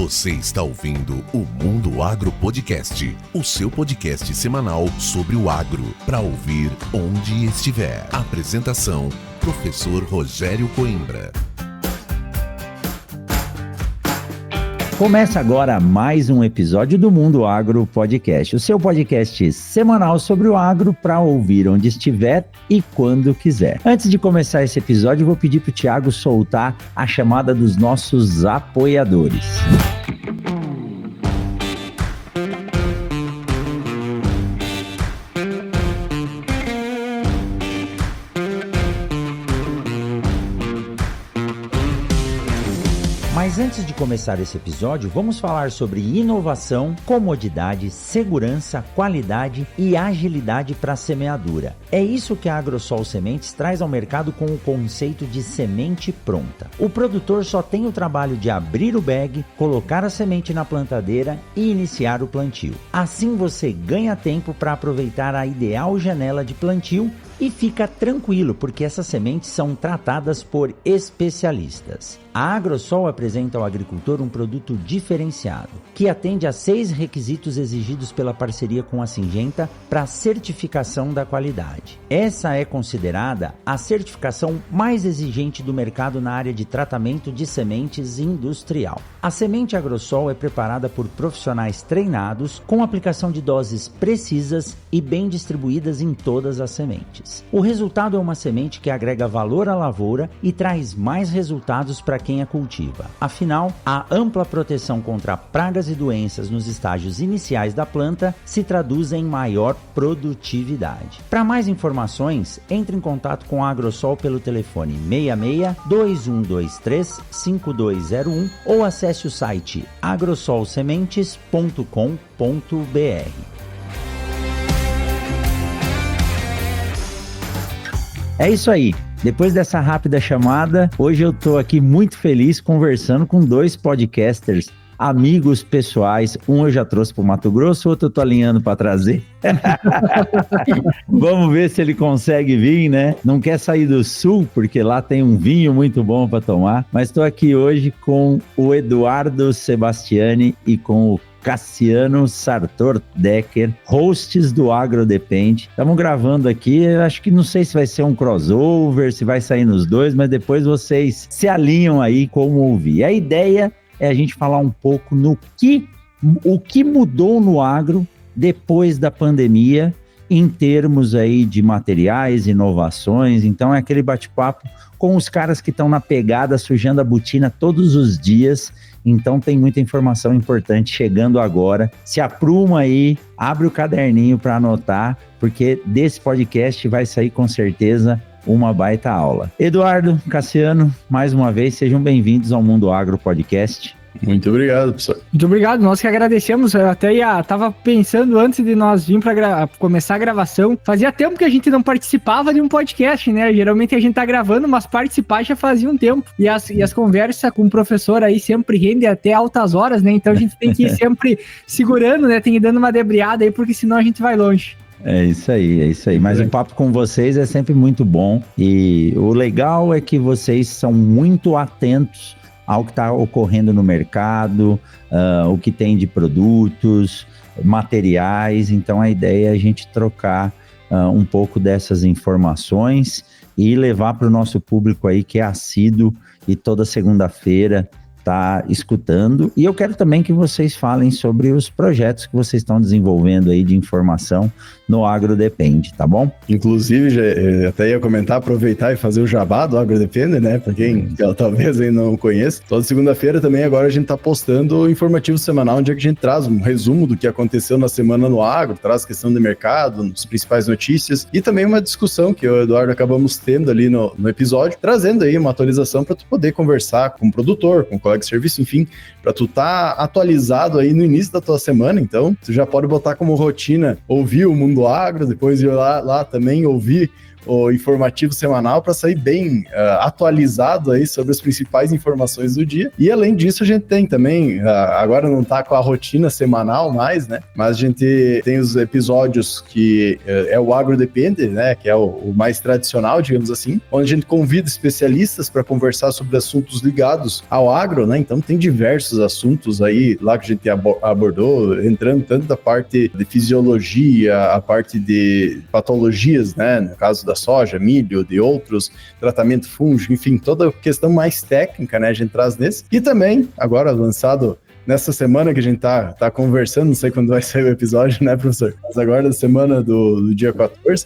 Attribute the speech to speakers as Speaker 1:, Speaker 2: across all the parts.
Speaker 1: Você está ouvindo o Mundo Agro Podcast, o seu podcast semanal sobre o agro, para ouvir onde estiver. Apresentação, Professor Rogério Coimbra.
Speaker 2: Começa agora mais um episódio do Mundo Agro Podcast, o seu podcast semanal sobre o agro para ouvir onde estiver e quando quiser. Antes de começar esse episódio, eu vou pedir para o Thiago soltar a chamada dos nossos apoiadores. Mas antes de começar esse episódio, vamos falar sobre inovação, comodidade, segurança, qualidade e agilidade para a semeadura. É isso que a Agrosol Sementes traz ao mercado com o conceito de semente pronta. O produtor só tem o trabalho de abrir o bag, colocar a semente na plantadeira e iniciar o plantio. Assim você ganha tempo para aproveitar a ideal janela de plantio e fica tranquilo, porque essas sementes são tratadas por especialistas. A Agrosol apresenta ao agricultor um produto diferenciado, que atende a 6 requisitos exigidos pela parceria com a Syngenta para a certificação da qualidade. Essa é considerada a certificação mais exigente do mercado na área de tratamento de sementes industrial. A semente Agrosol é preparada por profissionais treinados, com aplicação de doses precisas e bem distribuídas em todas as sementes. O resultado é uma semente que agrega valor à lavoura e traz mais resultados para quem a cultiva. Afinal, a ampla proteção contra pragas e doenças nos estágios iniciais da planta se traduz em maior produtividade. Para mais informações, entre em contato com a Agrosol pelo telefone 66-2123-5201 ou acesse o site agrosolsementes.com.br. É isso aí. Depois dessa rápida chamada, hoje eu tô aqui muito feliz conversando com 2 podcasters, amigos pessoais. Um eu já trouxe pro Mato Grosso, outro eu tô alinhando para trazer. Vamos ver se ele consegue vir, né? Não quer sair do sul, porque lá tem um vinho muito bom para tomar. Mas estou aqui hoje com o Eduardo Sebastiani e com o Cassiano Sartor Decker, hosts do Agro Depende. Estamos gravando aqui, acho que não sei se vai ser um crossover, se vai sair nos dois, mas depois vocês se alinham aí como ouvir. A ideia é a gente falar um pouco o que mudou no agro depois da pandemia, em termos aí de materiais, inovações. Então é aquele bate-papo com os caras que estão na pegada, sujando a botina todos os dias. Então tem muita informação importante chegando agora. Se apruma aí, abre o caderninho para anotar, porque desse podcast vai sair com certeza uma baita aula. Eduardo, Cassiano, mais uma vez, sejam bem-vindos ao Mundo Agro Podcast.
Speaker 3: Muito obrigado, professor.
Speaker 4: Muito obrigado, nós que agradecemos. Eu até tava pensando antes de nós vir para começar a gravação. Fazia tempo que a gente não participava de um podcast, né? Geralmente a gente tá gravando, mas participar já fazia um tempo. E as conversas com o professor aí sempre rendem até altas horas, né? Então a gente tem que ir sempre segurando, né? Tem que ir dando uma debriada aí, porque senão a gente vai longe.
Speaker 2: É isso aí. Mas o papo com vocês é sempre muito bom. E o legal é que vocês são muito atentos ao que está ocorrendo no mercado, o que tem de produtos, materiais. Então a ideia é a gente trocar um pouco dessas informações e levar para o nosso público aí que é assíduo e toda segunda-feira está escutando. E eu quero também que vocês falem sobre os projetos que vocês estão desenvolvendo aí de informação no Agro Depende, tá bom?
Speaker 3: Inclusive, até ia comentar, aproveitar e fazer o jabá do Agro Depende, né? Para quem talvez ainda não conheça. Toda segunda-feira também agora a gente tá postando o informativo semanal, onde é que a gente traz um resumo do que aconteceu na semana no agro, traz questão de mercado, as principais notícias e também uma discussão que eu e o Eduardo acabamos tendo ali no episódio, trazendo aí uma atualização para tu poder conversar com o produtor, com o colega de serviço, enfim, para tu tá atualizado aí no início da tua semana. Então, tu já pode botar como rotina ouvir o Mundo Agro, depois ir lá também ouvir o informativo semanal para sair bem atualizado aí sobre as principais informações do dia. E além disso, a gente tem também, agora não tá com a rotina semanal mais, né? Mas a gente tem os episódios que é o Agro Depende, né? Que é o mais tradicional, digamos assim, onde a gente convida especialistas para conversar sobre assuntos ligados ao agro, né? Então tem diversos assuntos aí lá que a gente abordou, entrando tanto da parte de fisiologia, a parte de patologias, né? No caso da soja, milho, de outros, tratamento fúngico, enfim, toda a questão mais técnica, né? A gente traz nesse. E também, agora lançado nessa semana que a gente tá conversando, não sei quando vai sair o episódio, né, professor? Mas agora, na semana do dia 14,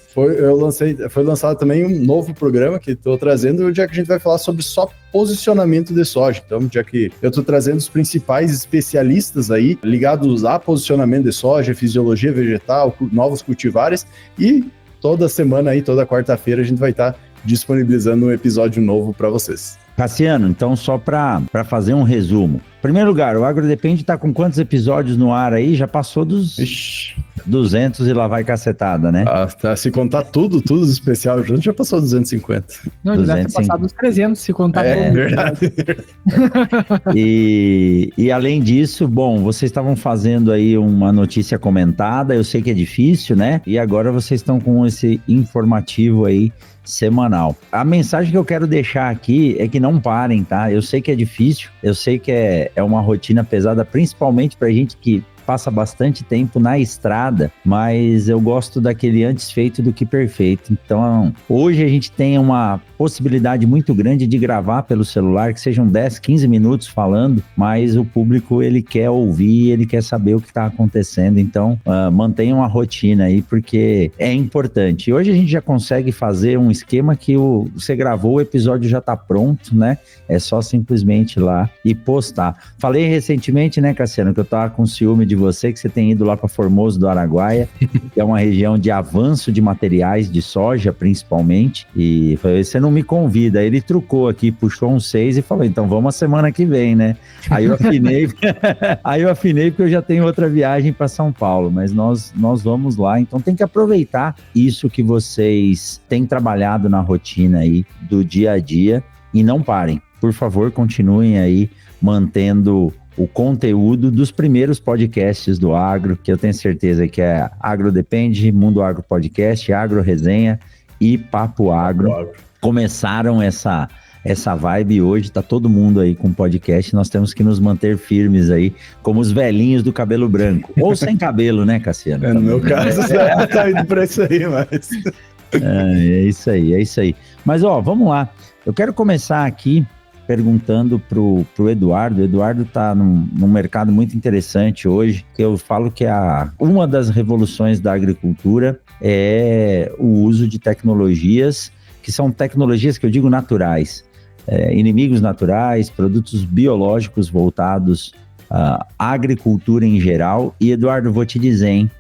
Speaker 3: foi lançado também um novo programa que estou trazendo, onde é que a gente vai falar sobre só posicionamento de soja. Então, já que eu estou trazendo os principais especialistas aí, ligados a posicionamento de soja, fisiologia vegetal, novos cultivares, e toda semana aí, toda quarta-feira, a gente vai estar disponibilizando um episódio novo para vocês.
Speaker 2: Cassiano, então só para fazer um resumo. Em primeiro lugar, o Agro Depende está com quantos episódios no ar aí? Já passou dos 200 e lá vai cacetada, né?
Speaker 3: Se contar tudo especial junto, já passou 250.
Speaker 4: Não, já deve ter passado dos 300, se contar tudo.
Speaker 3: É verdade.
Speaker 2: E além disso, bom, vocês estavam fazendo aí uma notícia comentada, eu sei que é difícil, né? E agora vocês estão com esse informativo aí semanal. A mensagem que eu quero deixar aqui é que não parem, tá? Eu sei que é difícil, eu sei que é uma rotina pesada, principalmente pra gente que passa bastante tempo na estrada, mas eu gosto daquele antes feito do que perfeito. Então, hoje a gente tem uma possibilidade muito grande de gravar pelo celular, que sejam 10, 15 minutos falando, mas o público, ele quer ouvir, ele quer saber o que está acontecendo. Então, mantenham a rotina aí, porque é importante. E hoje a gente já consegue fazer um esquema que você gravou, o episódio já está pronto, né? É só simplesmente ir lá e postar. Falei recentemente, né, Cassiano, que eu tava com ciúme de você, que você tem ido lá para Formoso do Araguaia, que é uma região de avanço de materiais de soja, principalmente, e falei, você não me convida. Aí ele trucou aqui, puxou um 6 e falou, então vamos a semana que vem, né? Aí eu afinei porque eu já tenho outra viagem para São Paulo, mas nós vamos lá, então tem que aproveitar isso que vocês têm trabalhado na rotina aí do dia a dia e não parem. Por favor, continuem aí mantendo o conteúdo dos primeiros podcasts do Agro, que eu tenho certeza que é Agro Depende, Mundo Agro Podcast, Agro Resenha e Papo Agro. Começaram essa vibe e hoje tá todo mundo aí com podcast, nós temos que nos manter firmes aí, como os velhinhos do cabelo branco, ou sem cabelo, né, Cassiano?
Speaker 3: No meu caso, tá indo pra isso aí, mas...
Speaker 2: É isso aí. Mas, vamos lá. Eu quero começar aqui perguntando pro Eduardo. O Eduardo tá num mercado muito interessante hoje, que eu falo que uma das revoluções da agricultura é o uso de tecnologias, que são tecnologias que eu digo naturais, inimigos naturais, produtos biológicos voltados à agricultura em geral. E, Eduardo, vou te dizer, hein,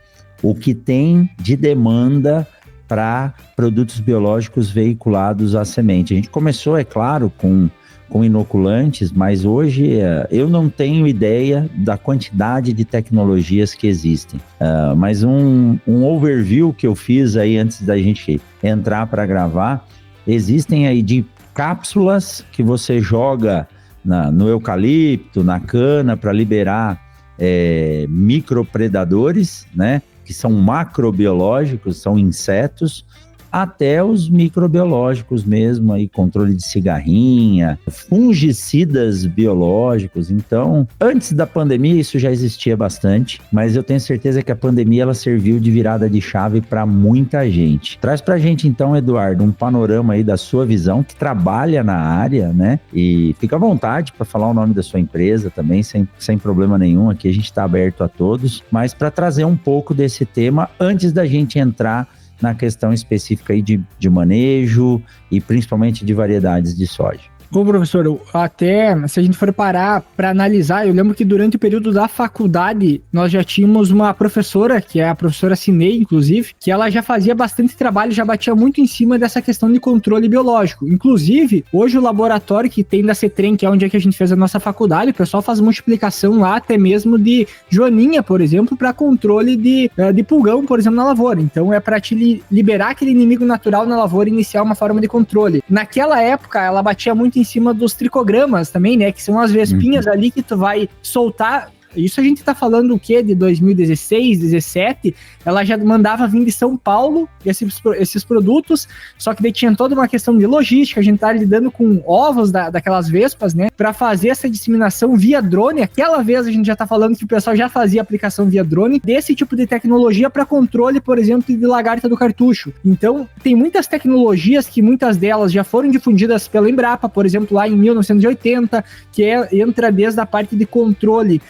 Speaker 2: o que tem de demanda para produtos biológicos veiculados à semente. A gente começou, é claro, com inoculantes, mas hoje eu não tenho ideia da quantidade de tecnologias que existem. Mas um overview que eu fiz aí antes da gente entrar para gravar, existem aí de cápsulas que você joga no eucalipto, na cana, para liberar micropredadores, né? Que são macrobiológicos, são insetos, até os microbiológicos mesmo, aí, controle de cigarrinha, fungicidas biológicos. Então, antes da pandemia isso já existia bastante, mas eu tenho certeza que a pandemia ela serviu de virada de chave para muita gente. Traz pra gente então, Eduardo, um panorama aí da sua visão, que trabalha na área, né? E fica à vontade para falar o nome da sua empresa também, sem problema nenhum, aqui a gente está aberto a todos, mas para trazer um pouco desse tema antes da gente entrar na questão específica aí de manejo e principalmente de variedades de soja.
Speaker 4: Ô, professor, até se a gente for parar para analisar, eu lembro que durante o período da faculdade, nós já tínhamos uma professora, que é a professora Cinei, inclusive, que ela já fazia bastante trabalho, já batia muito em cima dessa questão de controle biológico. Inclusive, hoje o laboratório que tem da CETREM, que é onde é que a gente fez a nossa faculdade, o pessoal faz multiplicação lá, até mesmo de joaninha, por exemplo, para controle de pulgão, por exemplo, na lavoura. Então é para te liberar aquele inimigo natural na lavoura e iniciar uma forma de controle. Naquela época, ela batia muito em cima dos tricogramas também, né? Que são as vespinhas ali que tu vai soltar. Isso a gente tá falando o quê? De 2016, 2017, ela já mandava vir de São Paulo esses produtos, só que daí tinha toda uma questão de logística, a gente tá lidando com ovos daquelas vespas, né? Para fazer essa disseminação via drone. Aquela vez a gente já tá falando que o pessoal já fazia aplicação via drone desse tipo de tecnologia para controle, por exemplo, de lagarta do cartucho. Então, tem muitas tecnologias que muitas delas já foram difundidas pela Embrapa, por exemplo, lá em 1980, que entra desde a parte de controle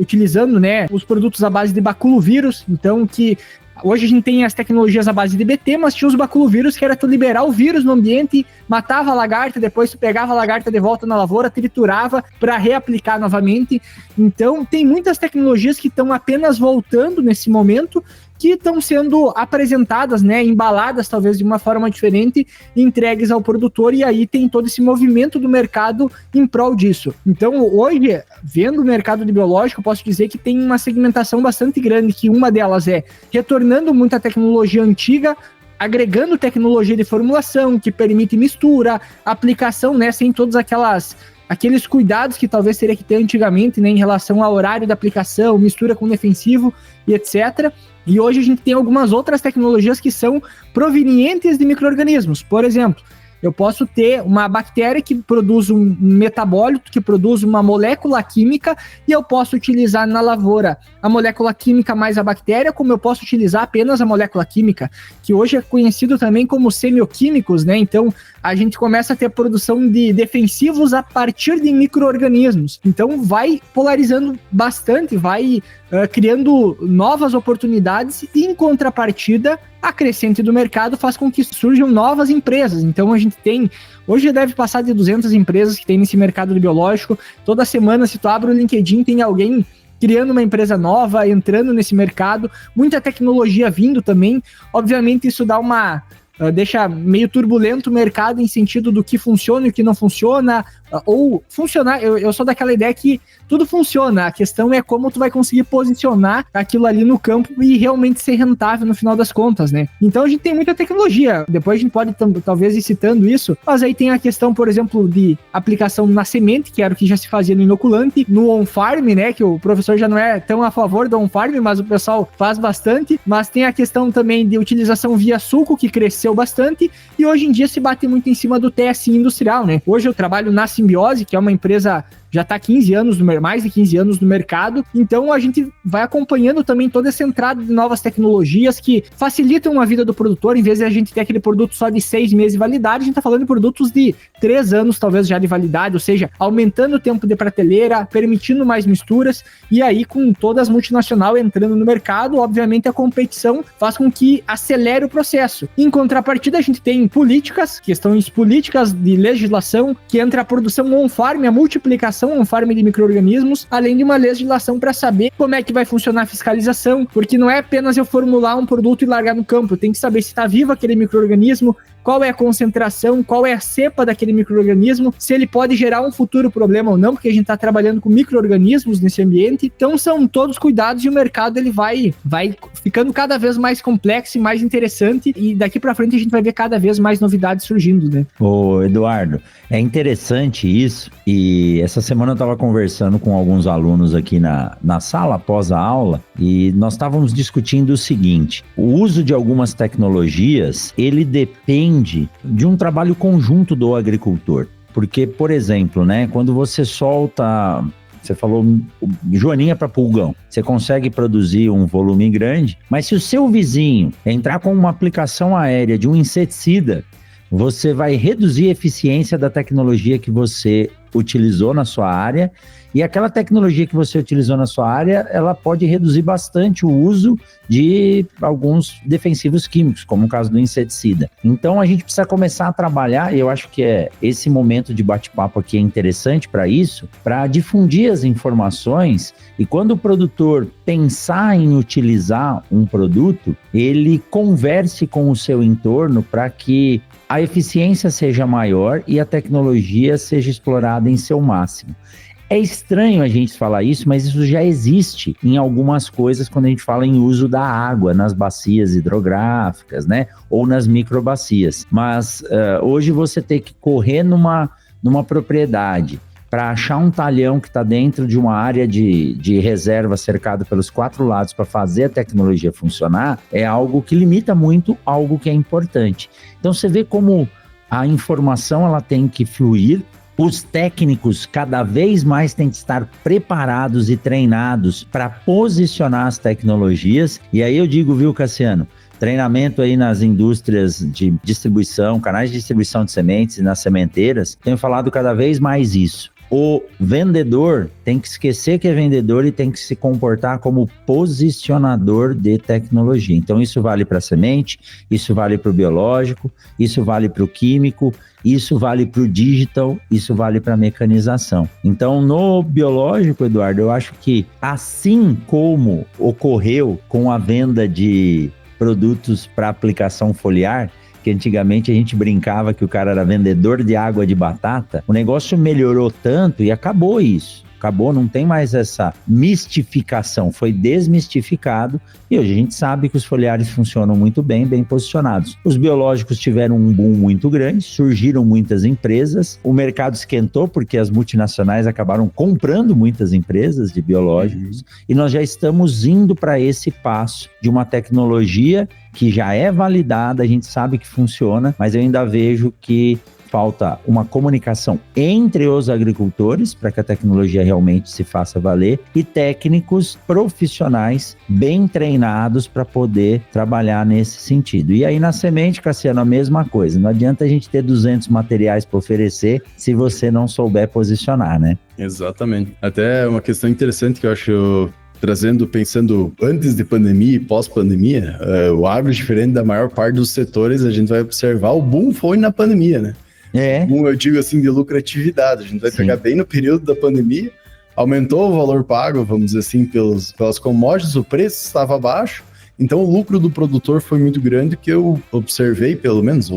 Speaker 4: utilizando, né, os produtos à base de baculovírus. Então, que hoje a gente tem as tecnologias à base de BT, mas tinha os baculovírus, que era tu liberar o vírus no ambiente, matava a lagarta, depois tu pegava a lagarta de volta na lavoura, triturava para reaplicar novamente. Então, tem muitas tecnologias que estão apenas voltando nesse momento, que estão sendo apresentadas, né, embaladas talvez de uma forma diferente, entregues ao produtor, e aí tem todo esse movimento do mercado em prol disso. Então, hoje, vendo o mercado de biológico, eu posso dizer que tem uma segmentação bastante grande, que uma delas é retornando muita tecnologia antiga, agregando tecnologia de formulação, que permite mistura, aplicação, né, sem todos aqueles cuidados que talvez teria que ter antigamente, né, em relação ao horário da aplicação, mistura com defensivo e etc. E hoje a gente tem algumas outras tecnologias que são provenientes de micro-organismos. Por exemplo, eu posso ter uma bactéria que produz um metabólito, que produz uma molécula química, e eu posso utilizar na lavoura a molécula química mais a bactéria, como eu posso utilizar apenas a molécula química, que hoje é conhecido também como semioquímicos, né? Então, a gente começa a ter produção de defensivos a partir de micro-organismos. Então, vai polarizando bastante, vai criando novas oportunidades, e em contrapartida, a crescente do mercado faz com que surjam novas empresas. Então a gente tem, hoje deve passar de 200 empresas que tem nesse mercado do biológico. Toda semana, se tu abre o LinkedIn, tem alguém criando uma empresa nova, entrando nesse mercado, muita tecnologia vindo também. Obviamente isso dá deixa meio turbulento o mercado em sentido do que funciona e o que não funciona, ou funcionar, eu sou daquela ideia que tudo funciona, a questão é como tu vai conseguir posicionar aquilo ali no campo e realmente ser rentável no final das contas, né? Então a gente tem muita tecnologia, depois a gente pode talvez ir citando isso, mas aí tem a questão, por exemplo, de aplicação na semente, que era o que já se fazia no inoculante, no on-farm, né, que o professor já não é tão a favor do on-farm, mas o pessoal faz bastante, mas tem a questão também de utilização via suco, que cresceu bastante, e hoje em dia se bate muito em cima do TSI industrial, né? Hoje eu trabalho na Simbiose, que é uma empresa já está mais de 15 anos no mercado, então a gente vai acompanhando também toda essa entrada de novas tecnologias que facilitam a vida do produtor. Em vez de a gente ter aquele produto só de 6 meses de validade, a gente está falando de produtos de 3 anos talvez já de validade, ou seja, aumentando o tempo de prateleira, permitindo mais misturas, e aí com todas as multinacionais entrando no mercado, obviamente a competição faz com que acelere o processo. Em contrapartida, a gente tem questões políticas de legislação, que entra a produção on-farm, a multiplicação on-farm de micro-organismos, além de uma legislação para saber como é que vai funcionar a fiscalização, porque não é apenas eu formular um produto e largar no campo, tem que saber se está vivo aquele micro-organismo, qual é a concentração, qual é a cepa daquele micro-organismo, se ele pode gerar um futuro problema ou não, porque a gente está trabalhando com micro-organismos nesse ambiente. Então são todos cuidados, e o mercado ele vai ficando cada vez mais complexo e mais interessante, e daqui para frente a gente vai ver cada vez mais novidades surgindo, né?
Speaker 2: Ô Eduardo, é interessante isso, e essa semana eu estava conversando com alguns alunos aqui na sala após a aula, e nós estávamos discutindo o seguinte: o uso de algumas tecnologias, ele depende de um trabalho conjunto do agricultor. Porque, por exemplo, né, quando você solta, você falou joaninha para pulgão, você consegue produzir um volume grande, mas se o seu vizinho entrar com uma aplicação aérea de um inseticida, você vai reduzir a eficiência da tecnologia que você utilizou na sua área, E aquela tecnologia que você utilizou na sua área, ela pode reduzir bastante o uso de alguns defensivos químicos, como o caso do inseticida. Então a gente precisa começar a trabalhar, e eu acho que esse momento de bate-papo aqui é interessante para isso, para difundir as informações, e quando o produtor pensar em utilizar um produto, ele converse com o seu entorno para que a eficiência seja maior e a tecnologia seja explorada em seu máximo. É estranho a gente falar isso, mas isso já existe em algumas coisas quando a gente fala em uso da água, nas bacias hidrográficas, né? Ou nas microbacias. Mas hoje você tem que correr numa propriedade para achar um talhão que está dentro de uma área de reserva cercado pelos 4 lados para fazer a tecnologia funcionar, é algo que limita muito algo que é importante. Então você vê como a informação ela tem que fluir. Os técnicos cada vez mais têm que estar preparados e treinados para posicionar as tecnologias. E aí eu digo, viu, Cassiano, treinamento aí nas indústrias de distribuição, canais de distribuição de sementes e nas sementeiras, tenho falado cada vez mais isso. O vendedor tem que esquecer que é vendedor e tem que se comportar como posicionador de tecnologia. Então isso vale para a semente, isso vale para o biológico, isso vale para o químico, isso vale para o digital, isso vale para a mecanização. Então no biológico, Eduardo, eu acho que assim como ocorreu com a venda de produtos para aplicação foliar, que antigamente a gente brincava que o cara era vendedor de água de batata, o negócio melhorou tanto e acabou isso. Acabou, não tem mais essa mistificação, foi desmistificado e hoje a gente sabe que os foliares funcionam muito bem, bem posicionados. Os biológicos tiveram um boom muito grande, surgiram muitas empresas, o mercado esquentou porque as multinacionais acabaram comprando muitas empresas de biológicos e nós já estamos indo para esse passo de uma tecnologia que já é validada, a gente sabe que funciona, mas eu ainda vejo que falta uma comunicação entre os agricultores para que a tecnologia realmente se faça valer e técnicos profissionais bem treinados para poder trabalhar nesse sentido. E aí na semente, Cassiano, a mesma coisa. Não adianta a gente ter 200 materiais para oferecer se você não souber posicionar, né?
Speaker 3: Exatamente. Até uma questão interessante que eu acho... pensando antes de pandemia e pós-pandemia, o agro, diferente da maior parte dos setores, a gente vai observar, o boom foi na pandemia, né? O boom, eu digo assim, de lucratividade. A gente vai pegar bem no período da pandemia, aumentou o valor pago, vamos dizer assim, pelas commodities, o preço estava baixo, então o lucro do produtor foi muito grande, que eu observei, pelo menos,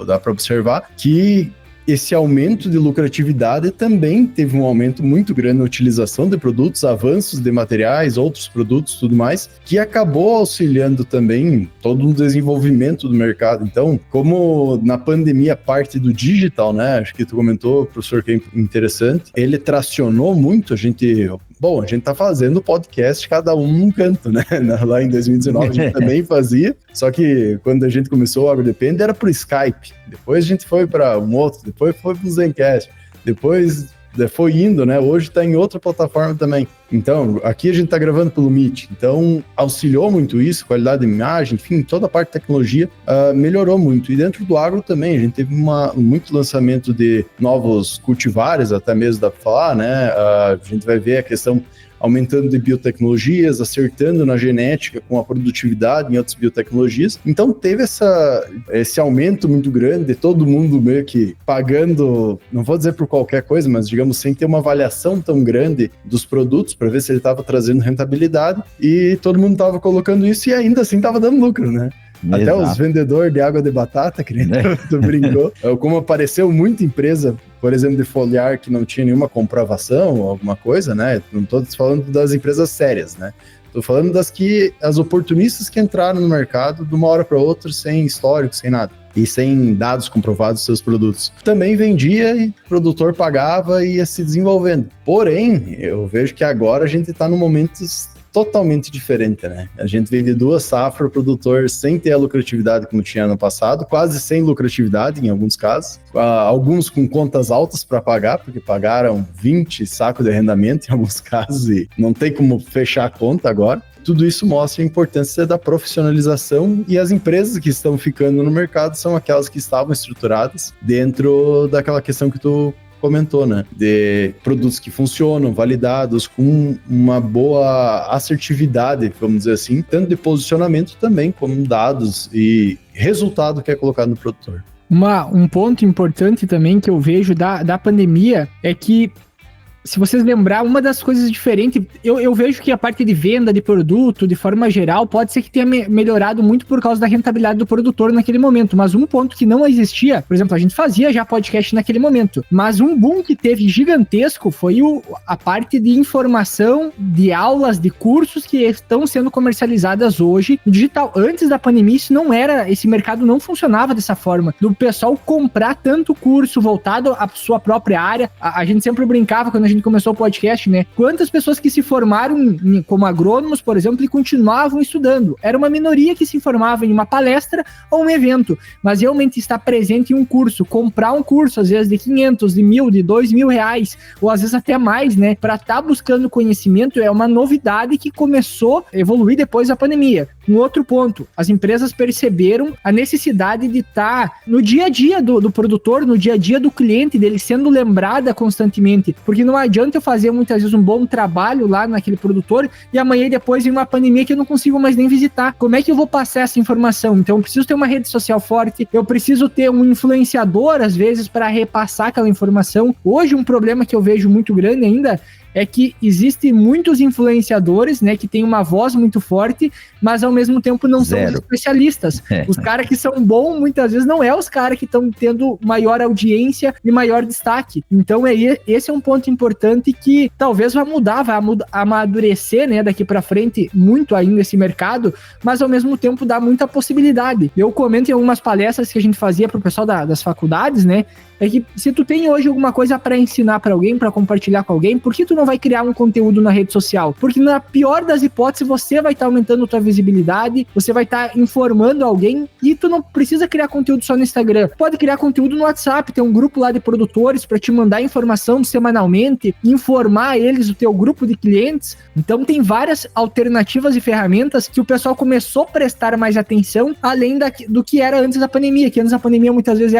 Speaker 3: dá para observar, que esse aumento de lucratividade também teve um aumento muito grande na utilização de produtos, avanços de materiais, outros produtos, tudo mais, que acabou auxiliando também todo o desenvolvimento do mercado. Então, como na pandemia parte do digital, né, acho que tu comentou, professor, que é interessante, ele tracionou muito, a gente tá fazendo podcast cada um num canto, né? Lá em 2019 a gente também fazia, só que quando a gente começou o AgroDepende era pro Skype, depois a gente foi para um outro, depois foi pro Zencast, depois foi indo, né? Hoje tá em outra plataforma também. Então, aqui a gente tá gravando pelo Meet, então auxiliou muito isso, qualidade de imagem, enfim, toda a parte de tecnologia melhorou muito. E dentro do agro também, a gente teve muito lançamento de novos cultivares, até mesmo dá para falar, né? A gente vai ver a questão aumentando de biotecnologias, acertando na genética com a produtividade em outras biotecnologias. Então teve esse aumento muito grande, todo mundo meio que pagando, não vou dizer por qualquer coisa, mas digamos sem ter uma avaliação tão grande dos produtos para ver se ele estava trazendo rentabilidade, e todo mundo estava colocando isso e ainda assim estava dando lucro, né? Exato. Até os vendedores de água de batata, que nem tu brincou, como apareceu muita empresa, por exemplo, de foliar que não tinha nenhuma comprovação ou alguma coisa, né? Não estou falando das empresas sérias, né? Estou falando as oportunistas que entraram no mercado de uma hora para outra, sem histórico, sem nada. E sem dados comprovados dos seus produtos. Também vendia e o produtor pagava e ia se desenvolvendo. Porém, eu vejo que agora a gente está num momento totalmente diferente, né? A gente vende 2 safras, o produtor sem ter a lucratividade como tinha no passado, quase sem lucratividade em alguns casos, alguns com contas altas para pagar, porque pagaram 20 sacos de arrendamento em alguns casos e não tem como fechar a conta agora. Tudo isso mostra a importância da profissionalização, e as empresas que estão ficando no mercado são aquelas que estavam estruturadas dentro daquela questão que tu comentou, né? De produtos que funcionam, validados, com uma boa assertividade, vamos dizer assim, tanto de posicionamento também, como dados e resultado que é colocado no produtor.
Speaker 4: Um ponto importante também que eu vejo da pandemia é que, se vocês lembrar, uma das coisas diferentes, eu vejo que a parte de venda de produto, de forma geral, pode ser que tenha melhorado muito por causa da rentabilidade do produtor naquele momento, mas um ponto que não existia, por exemplo, a gente fazia já podcast naquele momento, mas um boom que teve gigantesco foi a parte de informação, de aulas, de cursos que estão sendo comercializadas hoje no digital. Antes da pandemia, esse mercado não funcionava dessa forma, do pessoal comprar tanto curso voltado à sua própria área. A gente sempre brincava quando a gente começou o podcast, né? Quantas pessoas que se formaram como agrônomos, por exemplo, e continuavam estudando? Era uma minoria que se informava em uma palestra ou um evento, mas realmente estar presente em um curso, comprar um curso, às vezes de 500, de 1.000, de 2.000 reais, ou às vezes até mais, né? Para estar buscando conhecimento é uma novidade que começou a evoluir depois da pandemia. Um outro ponto, as empresas perceberam a necessidade de estar no dia a dia do produtor, no dia a dia do cliente, dele sendo lembrada constantemente, porque não adianta eu fazer muitas vezes um bom trabalho lá naquele produtor e amanhã depois vem uma pandemia que eu não consigo mais nem visitar. Como é que eu vou passar essa informação? Então eu preciso ter uma rede social forte, eu preciso ter um influenciador às vezes para repassar aquela informação. Hoje um problema que eu vejo muito grande ainda é que existem muitos influenciadores, né, que têm uma voz muito forte, mas ao mesmo tempo não são os especialistas. Os caras que são bons, muitas vezes, não é os caras que estão tendo maior audiência e maior destaque. Então, esse é um ponto importante que talvez vai amadurecer, né, daqui para frente muito ainda esse mercado, mas ao mesmo tempo dá muita possibilidade. Eu comento em algumas palestras que a gente fazia para o pessoal das faculdades, né, é que se tu tem hoje alguma coisa para ensinar para alguém, para compartilhar com alguém, por que tu não vai criar um conteúdo na rede social? Porque na pior das hipóteses, você vai estar aumentando a tua visibilidade, você vai estar informando alguém e tu não precisa criar conteúdo só no Instagram. Pode criar conteúdo no WhatsApp, tem um grupo lá de produtores para te mandar informação semanalmente, informar eles, o teu grupo de clientes. Então tem várias alternativas e ferramentas que o pessoal começou a prestar mais atenção, além do que era antes da pandemia, que antes da pandemia muitas vezes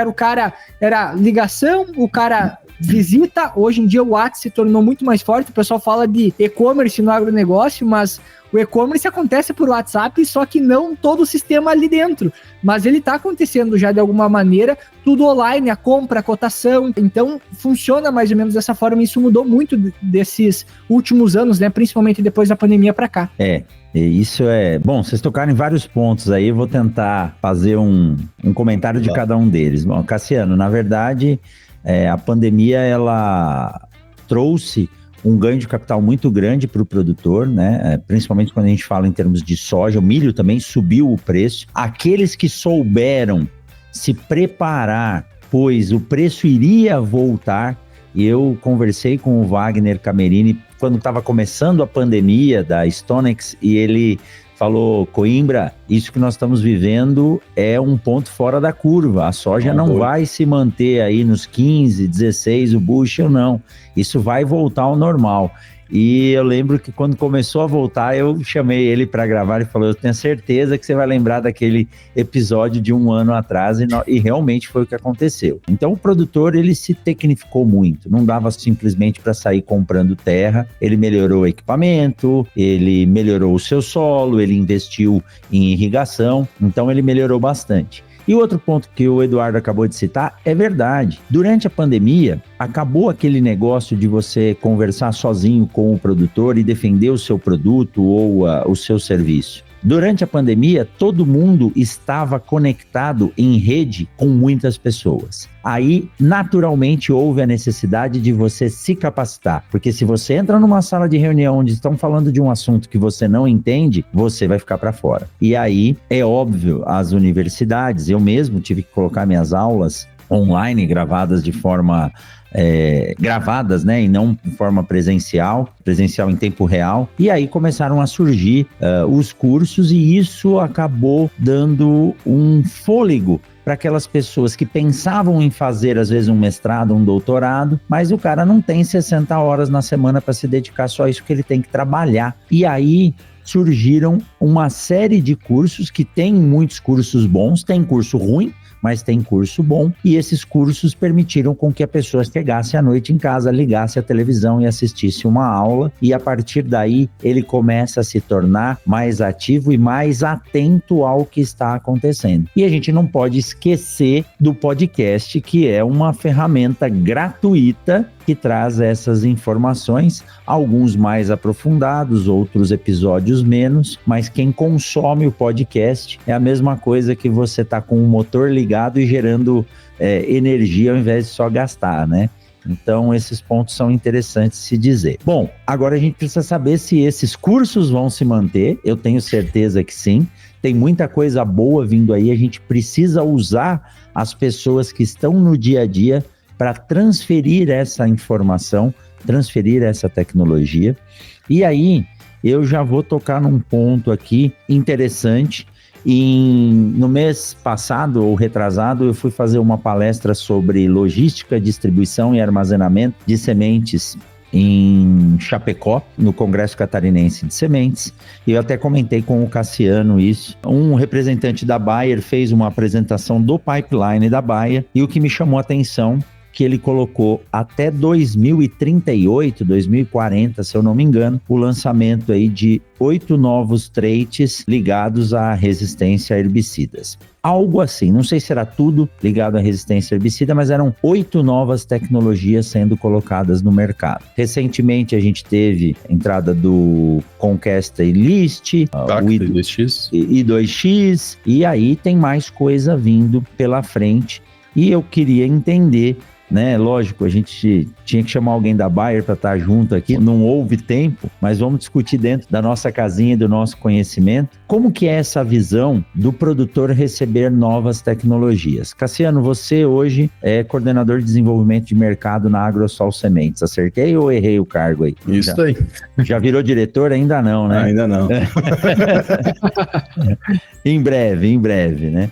Speaker 4: era ligação, o cara visita. Hoje em dia o WhatsApp se tornou muito mais forte, o pessoal fala de e-commerce no agronegócio, mas o e-commerce acontece por WhatsApp, só que não todo o sistema ali dentro, mas ele está acontecendo já de alguma maneira, tudo online, a compra, a cotação, então funciona mais ou menos dessa forma, e isso mudou muito desses últimos anos, né, principalmente depois da pandemia para cá.
Speaker 2: Isso é... Bom, vocês tocaram em vários pontos aí, eu vou tentar fazer um comentário de cada um deles. Bom, Cassiano, na verdade, a pandemia, ela trouxe um ganho de capital muito grande para o produtor, né? Principalmente quando a gente fala em termos de soja, o milho também subiu o preço. Aqueles que souberam se preparar, pois o preço iria voltar. Eu conversei com o Wagner Camerini quando estava começando a pandemia da Stonex e ele falou: Coimbra, isso que nós estamos vivendo é um ponto fora da curva, a soja não vai se manter aí nos 15, 16 o bushel, não, isso vai voltar ao normal. E eu lembro que quando começou a voltar, eu chamei ele para gravar e falou: eu tenho certeza que você vai lembrar daquele episódio de 1 ano atrás, e realmente foi o que aconteceu. Então o produtor, ele se tecnificou muito, não dava simplesmente para sair comprando terra, ele melhorou o equipamento, ele melhorou o seu solo, ele investiu em irrigação, então ele melhorou bastante. E outro ponto que o Eduardo acabou de citar é verdade. Durante a pandemia, acabou aquele negócio de você conversar sozinho com o produtor e defender o seu produto ou o seu serviço. Durante a pandemia, todo mundo estava conectado em rede com muitas pessoas. Aí, naturalmente, houve a necessidade de você se capacitar. Porque se você entra numa sala de reunião onde estão falando de um assunto que você não entende, você vai ficar para fora. E aí, é óbvio, as universidades, eu mesmo tive que colocar minhas aulas online, gravadas de forma... gravadas, né, e não de forma presencial em tempo real, e aí começaram a surgir os cursos, e isso acabou dando um fôlego para aquelas pessoas que pensavam em fazer, às vezes, um mestrado, um doutorado, mas o cara não tem 60 horas na semana para se dedicar só a isso, que ele tem que trabalhar. E aí surgiram uma série de cursos, que tem muitos cursos bons, tem curso ruim, mas tem curso bom, e esses cursos permitiram com que a pessoa chegasse à noite em casa, ligasse a televisão e assistisse uma aula, e a partir daí ele começa a se tornar mais ativo e mais atento ao que está acontecendo. E a gente não pode esquecer do podcast, que é uma ferramenta gratuita que traz essas informações, alguns mais aprofundados, outros episódios menos, mas quem consome o podcast é a mesma coisa que você tá com o motor ligado e gerando energia ao invés de só gastar, né? Então, esses pontos são interessantes de se dizer. Bom, agora a gente precisa saber se esses cursos vão se manter. Eu tenho certeza que sim. Tem muita coisa boa vindo aí. A gente precisa usar as pessoas que estão no dia a dia para transferir essa informação, transferir essa tecnologia. E aí, eu já vou tocar num ponto aqui interessante. No mês passado ou retrasado, eu fui fazer uma palestra sobre logística, distribuição e armazenamento de sementes em Chapecó, no Congresso Catarinense de Sementes, e eu até comentei com o Cassiano isso. Um representante da Bayer fez uma apresentação do pipeline da Bayer, e o que me chamou a atenção que ele colocou até 2038, 2040, se eu não me engano, o lançamento aí de 8 novos traits ligados à resistência a herbicidas. Algo assim, não sei se era tudo ligado à resistência a herbicida, mas eram 8 novas tecnologias sendo colocadas no mercado. Recentemente a gente teve a entrada do Conquesta Elist, o I2X, e aí tem mais coisa vindo pela frente. E eu queria entender, né? Lógico, a gente tinha que chamar alguém da Bayer para estar junto aqui, não houve tempo, mas vamos discutir dentro da nossa casinha, do nosso conhecimento, como que é essa visão do produtor receber novas tecnologias. Cassiano, você hoje é coordenador de desenvolvimento de mercado na Agrosol Sementes, acertei ou errei o cargo aí?
Speaker 3: Isso aí.
Speaker 2: Já virou diretor? Ainda não, né?
Speaker 3: Ainda não.
Speaker 2: Em breve, né?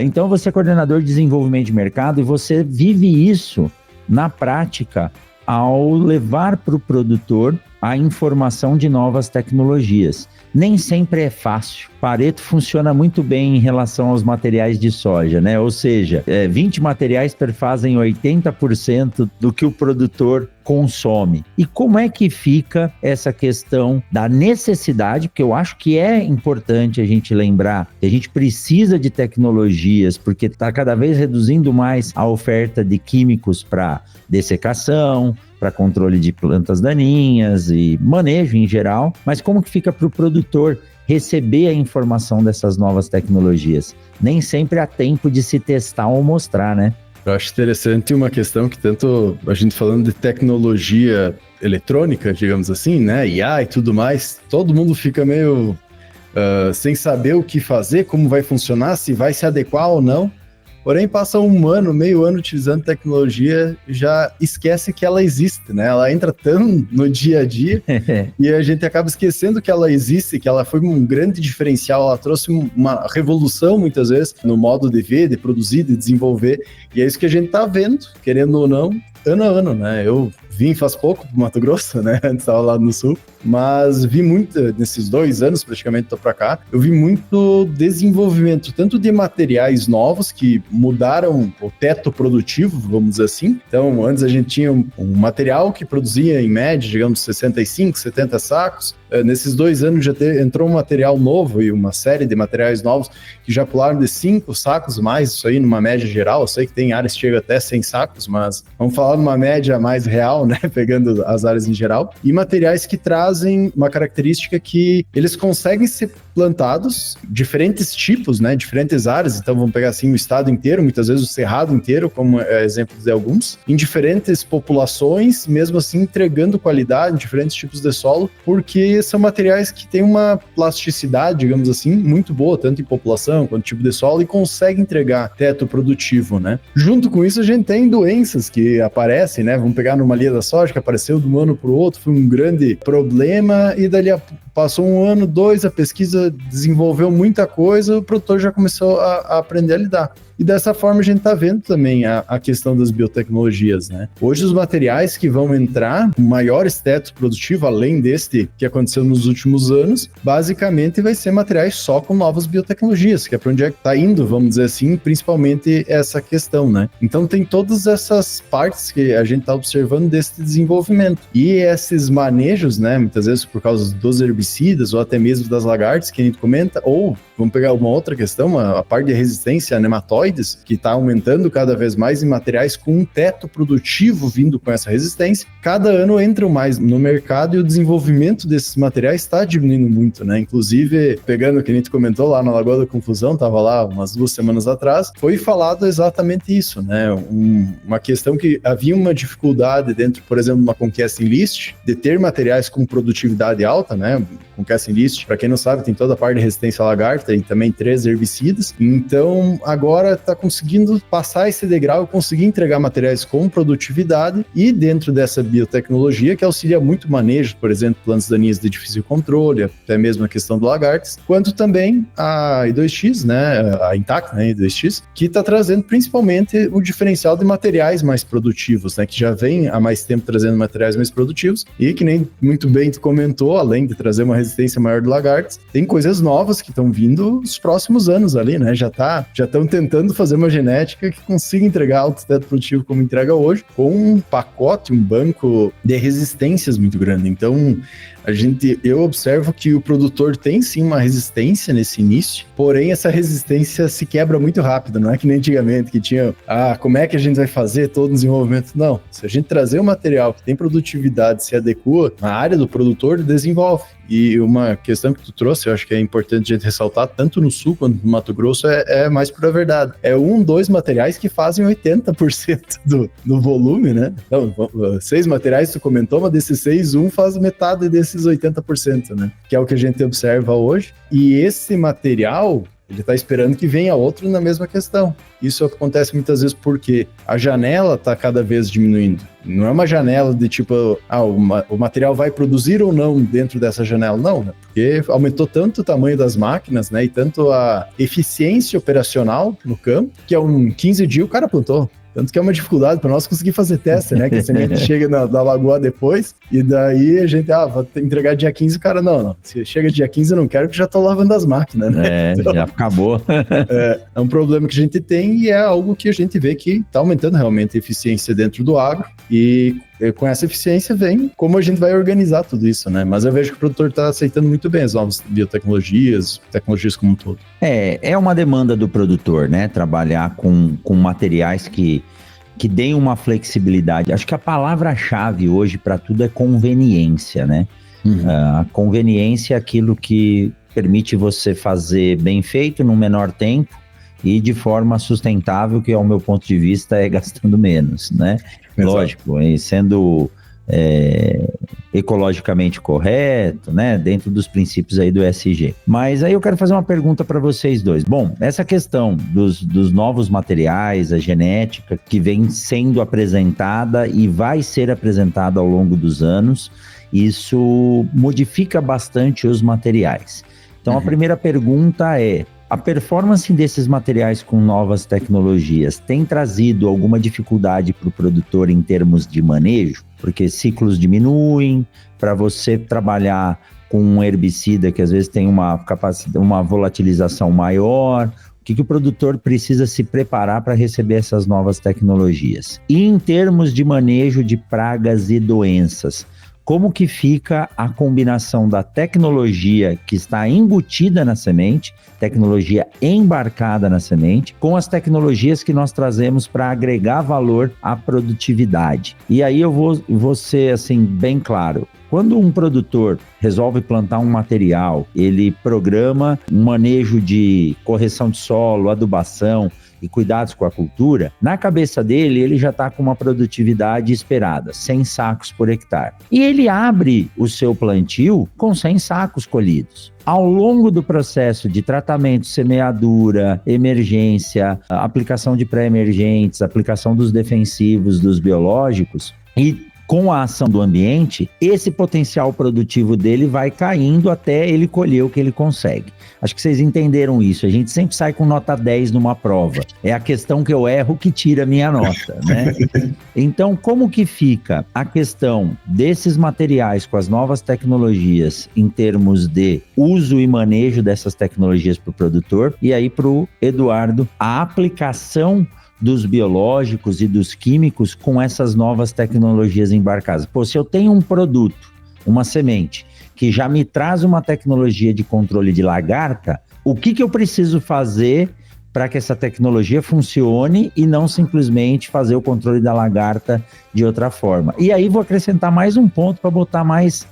Speaker 2: Então você é coordenador de desenvolvimento de mercado e você vive isso na prática ao levar para o produtor a informação de novas tecnologias. Nem sempre é fácil. Pareto funciona muito bem em relação aos materiais de soja, né? Ou seja, 20 materiais perfazem 80% do que o produtor consome. E como é que fica essa questão da necessidade? Porque eu acho que é importante a gente lembrar que a gente precisa de tecnologias, porque está cada vez reduzindo mais a oferta de químicos para dessecação, para controle de plantas daninhas e manejo em geral. Mas como que fica para o produtor receber a informação dessas novas tecnologias? Nem sempre há tempo de se testar ou mostrar, né?
Speaker 3: Eu acho interessante uma questão que tanto a gente falando de tecnologia eletrônica, digamos assim, né, IA e tudo mais, todo mundo fica meio sem saber o que fazer, como vai funcionar, se vai se adequar ou não. Porém, passa meio ano utilizando tecnologia, já esquece que ela existe, né? Ela entra tão no dia a dia e a gente acaba esquecendo que ela existe, que ela foi um grande diferencial, ela trouxe uma revolução, muitas vezes, no modo de ver, de produzir, de desenvolver. E é isso que a gente tá vendo, querendo ou não, ano a ano, né? Eu vim faz pouco pro Mato Grosso, né? Antes estava lá no Sul, mas vi muito, nesses 2 anos praticamente tô pra cá, eu vi muito desenvolvimento, tanto de materiais novos que mudaram o teto produtivo, vamos dizer assim. Então, antes a gente tinha um material que produzia em média, digamos, 65, 70 sacos. Nesses 2 anos já entrou um material novo e uma série de materiais novos que já pularam de 5 sacos mais, isso aí numa média geral. Eu sei que tem áreas que chegam até 100 sacos, mas vamos falar numa média mais real, né, pegando as áreas em geral. E materiais que trazem uma característica que eles conseguem ser plantados, diferentes tipos, né, diferentes áreas. Então vamos pegar assim o estado inteiro, muitas vezes o cerrado inteiro, como exemplo de alguns, em diferentes populações, mesmo assim entregando qualidade em diferentes tipos de solo, porque são materiais que têm uma plasticidade, digamos assim, muito boa, tanto em população quanto tipo de solo, e consegue entregar teto produtivo, né? Junto com isso, a gente tem doenças que aparecem, né? Vamos pegar numa linha da soja, que apareceu de um ano para o outro, foi um grande problema, e dali passou 1 ano, 2, a pesquisa desenvolveu muita coisa, o produtor já começou a aprender a lidar. E dessa forma a gente está vendo também a questão das biotecnologias, né? Hoje os materiais que vão entrar com maior status produtivo, além deste que aconteceu nos últimos anos, basicamente vai ser materiais só com novas biotecnologias, que é para onde é que está indo, vamos dizer assim, principalmente essa questão, né? Então tem todas essas partes que a gente está observando desse desenvolvimento. E esses manejos, né, muitas vezes por causa dos herbicidas ou até mesmo das lagartas que a gente comenta, ou vamos pegar uma outra questão, a parte de resistência a nematóides, que está aumentando cada vez mais em materiais com um teto produtivo vindo com essa resistência. Cada ano entram mais no mercado e o desenvolvimento desses materiais está diminuindo muito, né? Inclusive, pegando o que a gente comentou lá na Lagoa da Confusão, estava lá umas 2 semanas atrás, foi falado exatamente isso, né? Uma questão que havia uma dificuldade dentro, por exemplo, de uma Conquest Enlist, de ter materiais com produtividade alta, né? Conquest Enlist, para quem não sabe, tem toda a parte de resistência à lagarta e também 3 herbicidas. Então, agora está conseguindo passar esse degrau e conseguir entregar materiais com produtividade e dentro dessa biotecnologia que auxilia muito o manejo, por exemplo, plantas daninhas de difícil controle, até mesmo a questão do lagartas, quanto também a I2X, né, a Intact, né, I2X, que está trazendo principalmente o diferencial de materiais mais produtivos, né, que já vem há mais tempo trazendo materiais mais produtivos e que nem muito bem tu comentou, além de trazer uma resistência maior de lagartas, tem coisas novas que estão vindo nos próximos anos ali, né, já estão tentando fazer uma genética que consiga entregar alto teto produtivo como entrega hoje, com um pacote, um banco de resistências muito grande. Então, eu observo que o produtor tem sim uma resistência nesse início, porém essa resistência se quebra muito rápido, não é que nem antigamente que tinha, como é que a gente vai fazer todo o desenvolvimento? Não, se a gente trazer um material que tem produtividade, se adequa, a área do produtor desenvolve. E uma questão que tu trouxe, eu acho que é importante a gente ressaltar, tanto no Sul quanto no Mato Grosso, é mais pura verdade. É 2 materiais que fazem 80% do volume, né? Então, 6 materiais, tu comentou, mas desses 6, um faz metade desses 80%, né? Que é o que a gente observa hoje. E esse material, ele está esperando que venha outro na mesma questão. Isso acontece muitas vezes porque a janela está cada vez diminuindo. Não é uma janela de tipo, o material vai produzir ou não dentro dessa janela. Não, né? Porque aumentou tanto o tamanho das máquinas, né? E tanto a eficiência operacional no campo, que há 15 dias o cara plantou. Tanto que é uma dificuldade para nós conseguir fazer teste, né? Que a semente chega na lagoa depois, e daí a gente, vou entregar dia 15, o cara, não. Se chega dia 15, eu não quero, que já tô lavando as máquinas, né?
Speaker 2: Então, já acabou.
Speaker 3: É um problema que a gente tem e é algo que a gente vê que tá aumentando realmente a eficiência dentro do agro, e com essa eficiência vem como a gente vai organizar tudo isso, né? Mas eu vejo que o produtor está aceitando muito bem as novas biotecnologias, tecnologias como um todo.
Speaker 2: É uma demanda do produtor, né? Trabalhar com materiais que deem uma flexibilidade. Acho que a palavra-chave hoje para tudo é conveniência, né? Uhum. A conveniência é aquilo que permite você fazer bem feito no menor tempo e de forma sustentável, que ao meu ponto de vista é gastando menos, né? Exato. Lógico, e sendo ecologicamente correto, né? Dentro dos princípios aí do ESG. Mas aí eu quero fazer uma pergunta para vocês dois. Bom, essa questão dos novos materiais, a genética que vem sendo apresentada e vai ser apresentada ao longo dos anos, isso modifica bastante os materiais. Então, a primeira pergunta é: a performance desses materiais com novas tecnologias tem trazido alguma dificuldade para o produtor em termos de manejo? Porque ciclos diminuem, para você trabalhar com um herbicida que às vezes tem uma volatilização maior. O que o produtor precisa se preparar para receber essas novas tecnologias? E em termos de manejo de pragas e doenças, como que fica a combinação da tecnologia que está embutida na semente, tecnologia embarcada na semente, com as tecnologias que nós trazemos para agregar valor à produtividade? E aí eu vou ser assim, bem claro. Quando um produtor resolve plantar um material, ele programa um manejo de correção de solo, adubação e cuidados com a cultura, na cabeça dele, ele já está com uma produtividade esperada, 100 sacos por hectare. E ele abre o seu plantio com 100 sacos colhidos. Ao longo do processo de tratamento, semeadura, emergência, aplicação de pré-emergentes, aplicação dos defensivos, dos biológicos, e com a ação do ambiente, esse potencial produtivo dele vai caindo até ele colher o que ele consegue. Acho que vocês entenderam isso. A gente sempre sai com nota 10 numa prova. É a questão que eu erro que tira a minha nota, né? Então, como que fica a questão desses materiais com as novas tecnologias em termos de uso e manejo dessas tecnologias para o produtor? E aí, para o Eduardo, a aplicação dos biológicos e dos químicos com essas novas tecnologias embarcadas. Pô, se eu tenho um produto, uma semente, que já me traz uma tecnologia de controle de lagarta, o que eu preciso fazer para que essa tecnologia funcione e não simplesmente fazer o controle da lagarta de outra forma? E aí vou acrescentar mais um ponto para botar mais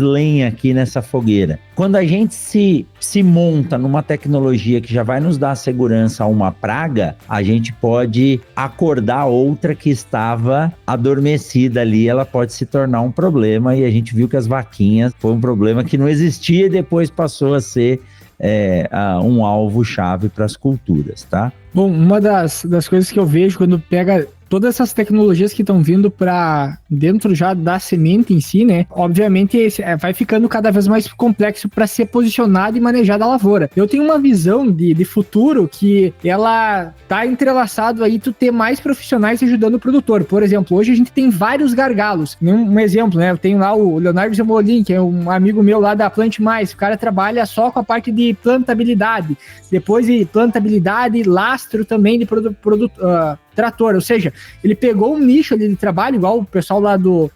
Speaker 2: lenha aqui nessa fogueira. Quando a gente se monta numa tecnologia que já vai nos dar segurança a uma praga, a gente pode acordar outra que estava adormecida ali, ela pode se tornar um problema, e a gente viu que as vaquinhas foi um problema que não existia e depois passou a ser um alvo-chave para as culturas, tá?
Speaker 4: Bom, uma das coisas que eu vejo quando pega todas essas tecnologias que estão vindo para dentro já da semente em si, né? Obviamente vai ficando cada vez mais complexo para ser posicionado e manejado a lavoura. Eu tenho uma visão de futuro que ela tá entrelaçado aí tu ter mais profissionais ajudando o produtor. Por exemplo, hoje a gente tem vários gargalos. Um exemplo, né? Eu tenho lá o Leonardo Zemolin, que é um amigo meu lá da Plante Mais. O cara trabalha só com a parte de plantabilidade. Depois de plantabilidade, lastro também de trator, ou seja, ele pegou um nicho ali de trabalho, igual o pessoal lá do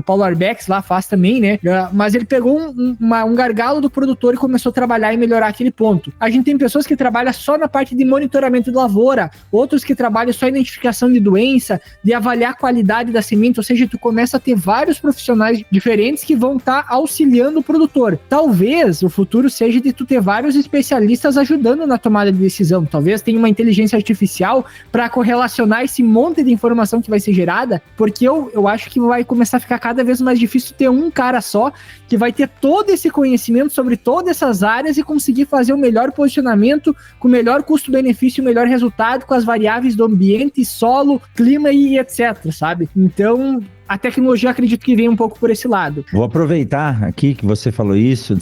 Speaker 4: Paulo Arbex lá faz também, né? Mas ele pegou um gargalo do produtor e começou a trabalhar e melhorar aquele ponto. A gente tem pessoas que trabalham só na parte de monitoramento de lavoura, outros que trabalham só em identificação de doença, de avaliar a qualidade da semente, ou seja, tu começa a ter vários profissionais diferentes que vão estar auxiliando o produtor. Talvez o futuro seja de tu ter vários especialistas ajudando na tomada de decisão. Talvez tenha uma inteligência artificial para correlacionar esse monte de informação que vai ser gerada, porque eu acho que vai começar a ficar cada vez mais difícil ter um cara só que vai ter todo esse conhecimento sobre todas essas áreas e conseguir fazer o melhor posicionamento, com o melhor custo-benefício, o melhor resultado, com as variáveis do ambiente, solo, clima e etc, sabe? Então, a tecnologia acredito que vem um pouco por esse lado.
Speaker 2: Vou aproveitar aqui que você falou isso,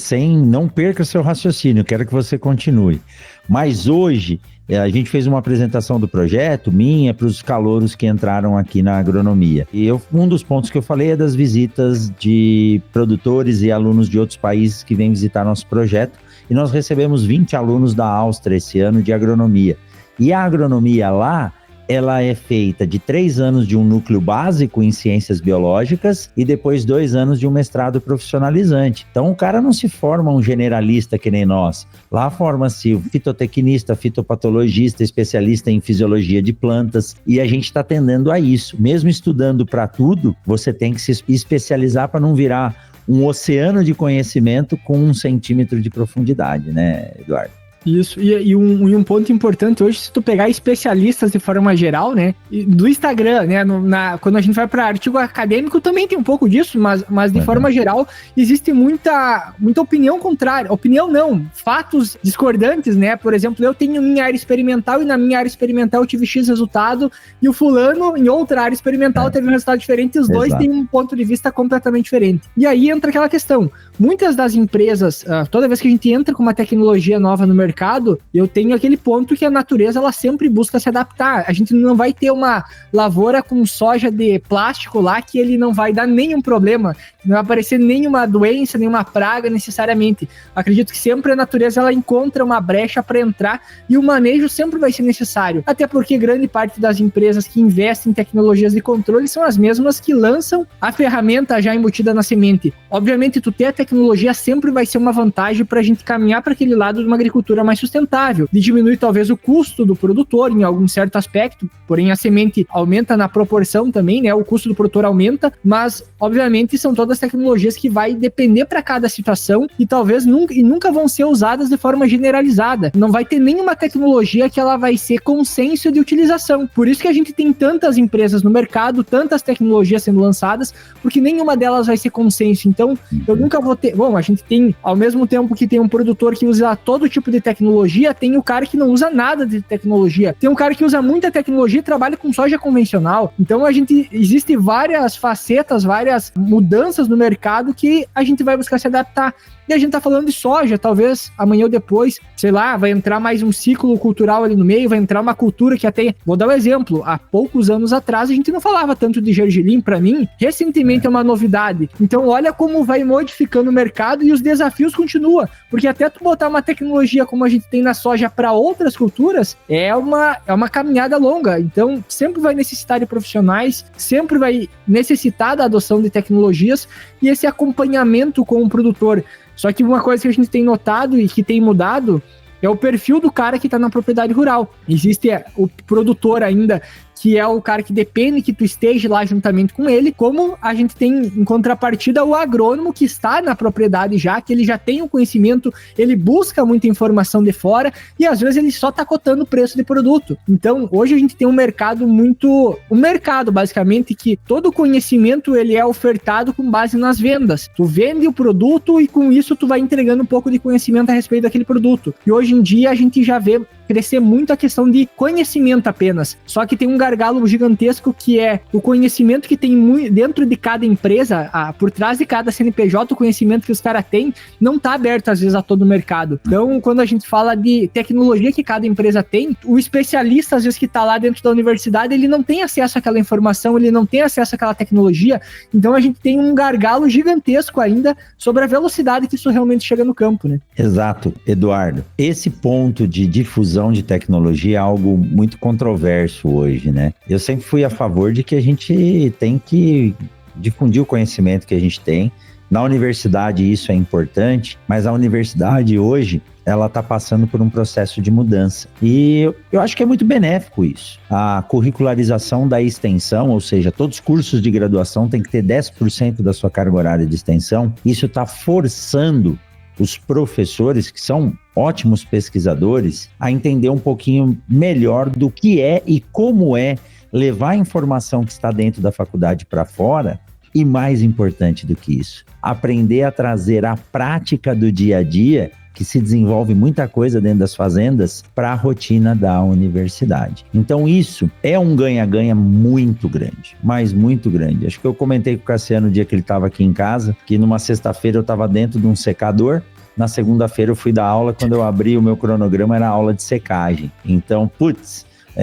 Speaker 2: não perca seu raciocínio, quero que você continue. Mas hoje, a gente fez uma apresentação do projeto, minha, para os calouros que entraram aqui na agronomia. E um dos pontos que eu falei é das visitas de produtores e alunos de outros países que vêm visitar nosso projeto. E nós recebemos 20 alunos da Áustria esse ano de agronomia. E a agronomia lá, ela é feita de 3 anos de um núcleo básico em ciências biológicas e depois 2 anos de um mestrado profissionalizante. Então o cara não se forma um generalista que nem nós. Lá forma-se o fitotecnista, fitopatologista, especialista em fisiologia de plantas, e a gente está tendendo a isso. Mesmo estudando para tudo, você tem que se especializar para não virar um oceano de conhecimento com 1 centímetro de profundidade, né, Eduardo?
Speaker 4: Isso, e um ponto importante hoje, se tu pegar especialistas de forma geral, né, do Instagram, né, quando a gente vai para artigo acadêmico também tem um pouco disso, mas de forma geral existe muita opinião contrária, opinião não, fatos discordantes, né, por exemplo, eu tenho minha área experimental e na minha área experimental eu tive X resultado e o fulano em outra área experimental teve um resultado diferente e os dois têm um ponto de vista completamente diferente. E aí entra aquela questão, muitas das empresas, toda vez que a gente entra com uma tecnologia nova no mercado, eu tenho aquele ponto que a natureza ela sempre busca se adaptar. A gente não vai ter uma lavoura com soja de plástico lá que ele não vai dar nenhum problema, não vai aparecer nenhuma doença, nenhuma praga necessariamente. Acredito que sempre a natureza ela encontra uma brecha para entrar e o manejo sempre vai ser necessário. Até porque grande parte das empresas que investem em tecnologias de controle são as mesmas que lançam a ferramenta já embutida na semente. Obviamente, tu ter a tecnologia sempre vai ser uma vantagem para a gente caminhar para aquele lado de uma agricultura mais sustentável, de diminuir talvez o custo do produtor em algum certo aspecto, porém a semente aumenta na proporção também, né? O custo do produtor aumenta, mas obviamente são todas certas tecnologias que vai depender para cada situação e talvez nunca vão ser usadas de forma generalizada. Não vai ter nenhuma tecnologia que ela vai ser consenso de utilização. Por isso que a gente tem tantas empresas no mercado, tantas tecnologias sendo lançadas, porque nenhuma delas vai ser consenso. Então, eu nunca vou ter... Bom, a gente tem, ao mesmo tempo que tem um produtor que usa todo tipo de tecnologia, tem o cara que não usa nada de tecnologia. Tem um cara que usa muita tecnologia e trabalha com soja convencional. Então, existe várias facetas, várias mudanças no mercado que a gente vai buscar se adaptar. E a gente tá falando de soja, talvez amanhã ou depois, sei lá, vai entrar mais um ciclo cultural ali no meio, vai entrar uma cultura que até... Vou dar um exemplo, há poucos anos atrás a gente não falava tanto de gergelim, pra mim, recentemente é uma novidade. Então olha como vai modificando o mercado e os desafios continuam, porque até tu botar uma tecnologia como a gente tem na soja para outras culturas, é uma caminhada longa. Então sempre vai necessitar de profissionais, sempre vai necessitar da adoção de tecnologias e esse acompanhamento com o produtor. Só que uma coisa que a gente tem notado e que tem mudado é o perfil do cara que está na propriedade rural. Existe o produtor ainda, que é o cara que depende que tu esteja lá juntamente com ele, como a gente tem em contrapartida o agrônomo que está na propriedade já, que ele já tem o conhecimento, ele busca muita informação de fora e às vezes ele só está cotando o preço de produto. Então, hoje a gente tem um mercado basicamente, que todo o conhecimento ele é ofertado com base nas vendas. Tu vende o produto e com isso tu vai entregando um pouco de conhecimento a respeito daquele produto. E hoje em dia a gente já vê crescer muito a questão de conhecimento apenas. Só que tem um gargalo gigantesco que é o conhecimento que tem dentro de cada empresa, por trás de cada CNPJ, o conhecimento que os caras têm não está aberto às vezes a todo o mercado. Então, quando a gente fala de tecnologia que cada empresa tem, o especialista às vezes que está lá dentro da universidade, ele não tem acesso àquela informação, ele não tem acesso àquela tecnologia. Então, a gente tem um gargalo gigantesco ainda sobre a velocidade que isso realmente chega no campo, né?
Speaker 2: Exato, Eduardo. Esse ponto de difusão de tecnologia é algo muito controverso hoje, né? Eu sempre fui a favor de que a gente tem que difundir o conhecimento que a gente tem. Na universidade isso é importante, mas a universidade hoje, ela está passando por um processo de mudança. E eu acho que é muito benéfico isso. A curricularização da extensão, ou seja, todos os cursos de graduação têm que ter 10% da sua carga horária de extensão. Isso está forçando os professores, que são ótimos pesquisadores, a entender um pouquinho melhor do que é e como é levar a informação que está dentro da faculdade para fora e, mais importante do que isso, aprender a trazer a prática do dia a dia, que se desenvolve muita coisa dentro das fazendas, para a rotina da universidade. Então isso é um ganha-ganha muito grande, mas muito grande. Acho que eu comentei com o Cassiano no dia que ele estava aqui em casa, que numa sexta-feira eu estava dentro de um secador, na segunda-feira eu fui dar aula, quando eu abri o meu cronograma era aula de secagem. Então,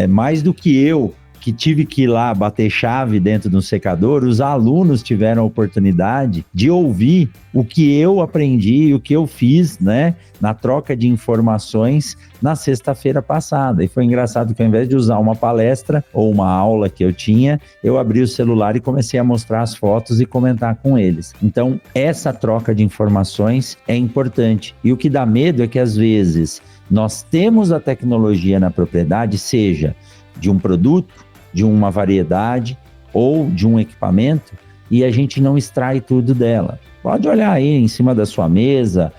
Speaker 2: mais do que eu, que tive que ir lá bater chave dentro de um secador, os alunos tiveram a oportunidade de ouvir o que eu aprendi, o que eu fiz, né, na troca de informações na sexta-feira passada. E foi engraçado que ao invés de usar uma palestra ou uma aula que eu tinha, eu abri o celular e comecei a mostrar as fotos e comentar com eles. Então, essa troca de informações é importante. E o que dá medo é que às vezes nós temos a tecnologia na propriedade, seja de um produto, de uma variedade ou de um equipamento, e a gente não extrai tudo dela. Pode olhar aí em cima da sua mesa,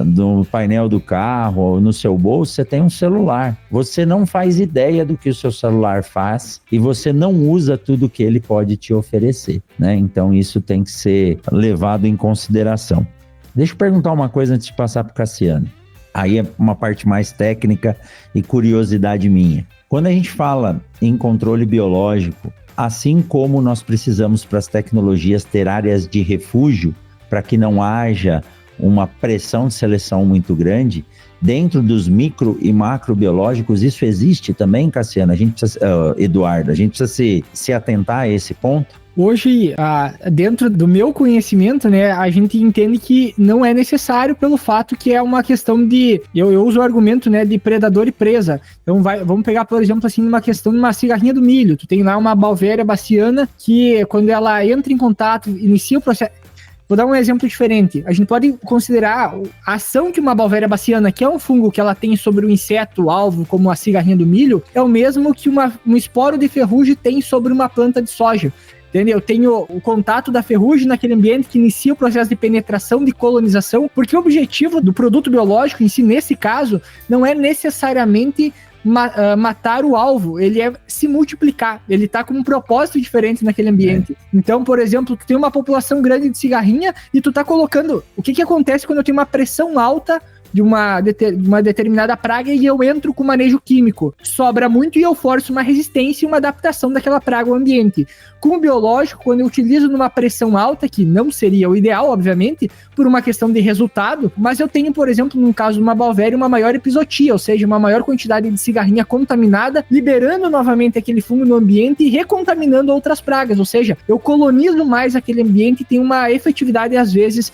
Speaker 2: no painel do carro, ou no seu bolso, você tem um celular. Você não faz ideia do que o seu celular faz e você não usa tudo que ele pode te oferecer, né? Então isso tem que ser levado em consideração. Deixa eu perguntar uma coisa antes de passar para o Cassiano. Aí é uma parte mais técnica e curiosidade minha. Quando a gente fala em controle biológico, assim como nós precisamos para as tecnologias ter áreas de refúgio, para que não haja uma pressão de seleção muito grande, dentro dos micro e macrobiológicos, isso existe também, Cassiano? Eduardo, a gente precisa se atentar a esse ponto?
Speaker 4: Hoje, dentro do meu conhecimento, né, a gente entende que não é necessário pelo fato que é uma questão de... Eu uso o argumento, né, de predador e presa. Então, vamos pegar, por exemplo, assim, uma questão de uma cigarrinha do milho. Tu tem lá uma Balvéria baciana que, quando ela entra em contato, inicia o processo... Vou dar um exemplo diferente. A gente pode considerar a ação que uma Balvéria baciana, que é um fungo que ela tem sobre o inseto alvo, como a cigarrinha do milho, é o mesmo que um esporo de ferrugem tem sobre uma planta de soja. entendeu? Eu tenho o contato da ferrugem naquele ambiente que inicia o processo de penetração, de colonização, porque o objetivo do produto biológico em si, nesse caso, não é necessariamente matar o alvo, ele é se multiplicar, ele tá com um propósito diferente naquele ambiente. Então, por exemplo, tu tem uma população grande de cigarrinha e tu tá colocando... O que acontece quando eu tenho uma pressão alta de uma determinada praga e eu entro com manejo químico? Sobra muito e eu forço uma resistência e uma adaptação daquela praga ao ambiente. Com o biológico, quando eu utilizo numa pressão alta, que não seria o ideal, obviamente, por uma questão de resultado, mas eu tenho, por exemplo, no caso de uma Balvéria, uma maior epizotia, ou seja, uma maior quantidade de cigarrinha contaminada, liberando novamente aquele fungo no ambiente e recontaminando outras pragas, ou seja, eu colonizo mais aquele ambiente e tem uma efetividade, às vezes,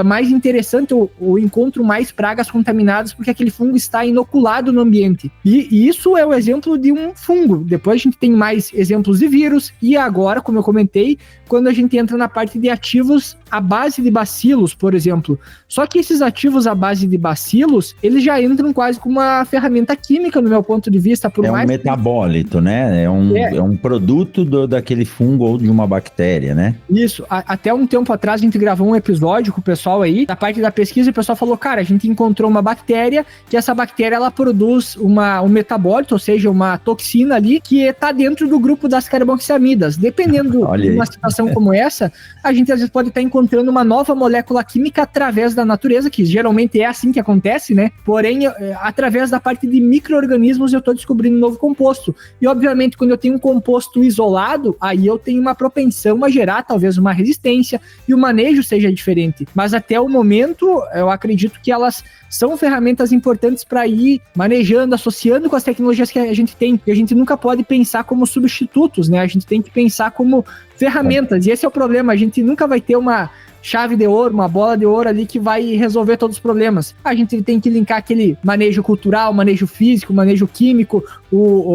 Speaker 4: mais interessante, o encontro mais pragas contaminadas, porque aquele fungo está inoculado no ambiente. E isso é o exemplo de um fungo. Depois a gente tem mais exemplos de vírus, e agora, como eu comentei, quando a gente entra na parte de ativos à base de bacilos, por exemplo. Só que esses ativos à base de bacilos, eles já entram quase como uma ferramenta química, no meu ponto de vista. Por mais
Speaker 2: um metabólito, né? É um produto daquele fungo ou de uma bactéria, né?
Speaker 4: Isso. Até um tempo atrás a gente gravou um episódio com o pessoal aí, da parte da pesquisa, o pessoal falou, cara, a gente encontrou uma bactéria, que essa bactéria, ela produz um metabólito, ou seja, uma toxina ali, que está dentro do grupo das carboxiamidas. Dependendo de uma situação como essa, a gente às vezes pode estar encontrando uma nova molécula química através da natureza, que geralmente é assim que acontece, né? Porém, através da parte de micro-organismos, eu estou descobrindo um novo composto. E, obviamente, quando eu tenho um composto isolado, aí eu tenho uma propensão a gerar, talvez, uma resistência, e o manejo seja diferente. Mas até o momento, eu acredito que elas são ferramentas importantes para ir manejando, associando com as tecnologias que a gente tem. E a gente nunca pode pensar como substitutos, né? A gente tem que pensar como ferramentas. E esse é o problema. A gente nunca vai ter uma chave de ouro, uma bola de ouro ali que vai resolver todos os problemas. A gente tem que linkar aquele manejo cultural, manejo físico, manejo químico,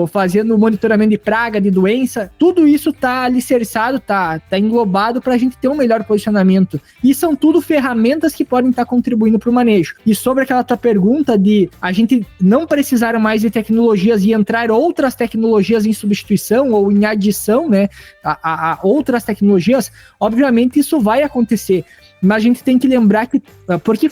Speaker 4: fazendo monitoramento de praga, de doença. Tudo isso tá alicerçado, tá englobado para a gente ter um melhor posicionamento. E são tudo ferramentas que podem estar contribuindo para o manejo. E sobre aquela tua pergunta de a gente não precisar mais de tecnologias e entrar outras tecnologias em substituição ou em adição, né, a outras tecnologias, obviamente isso vai acontecer. Mas a gente tem que lembrar que, porque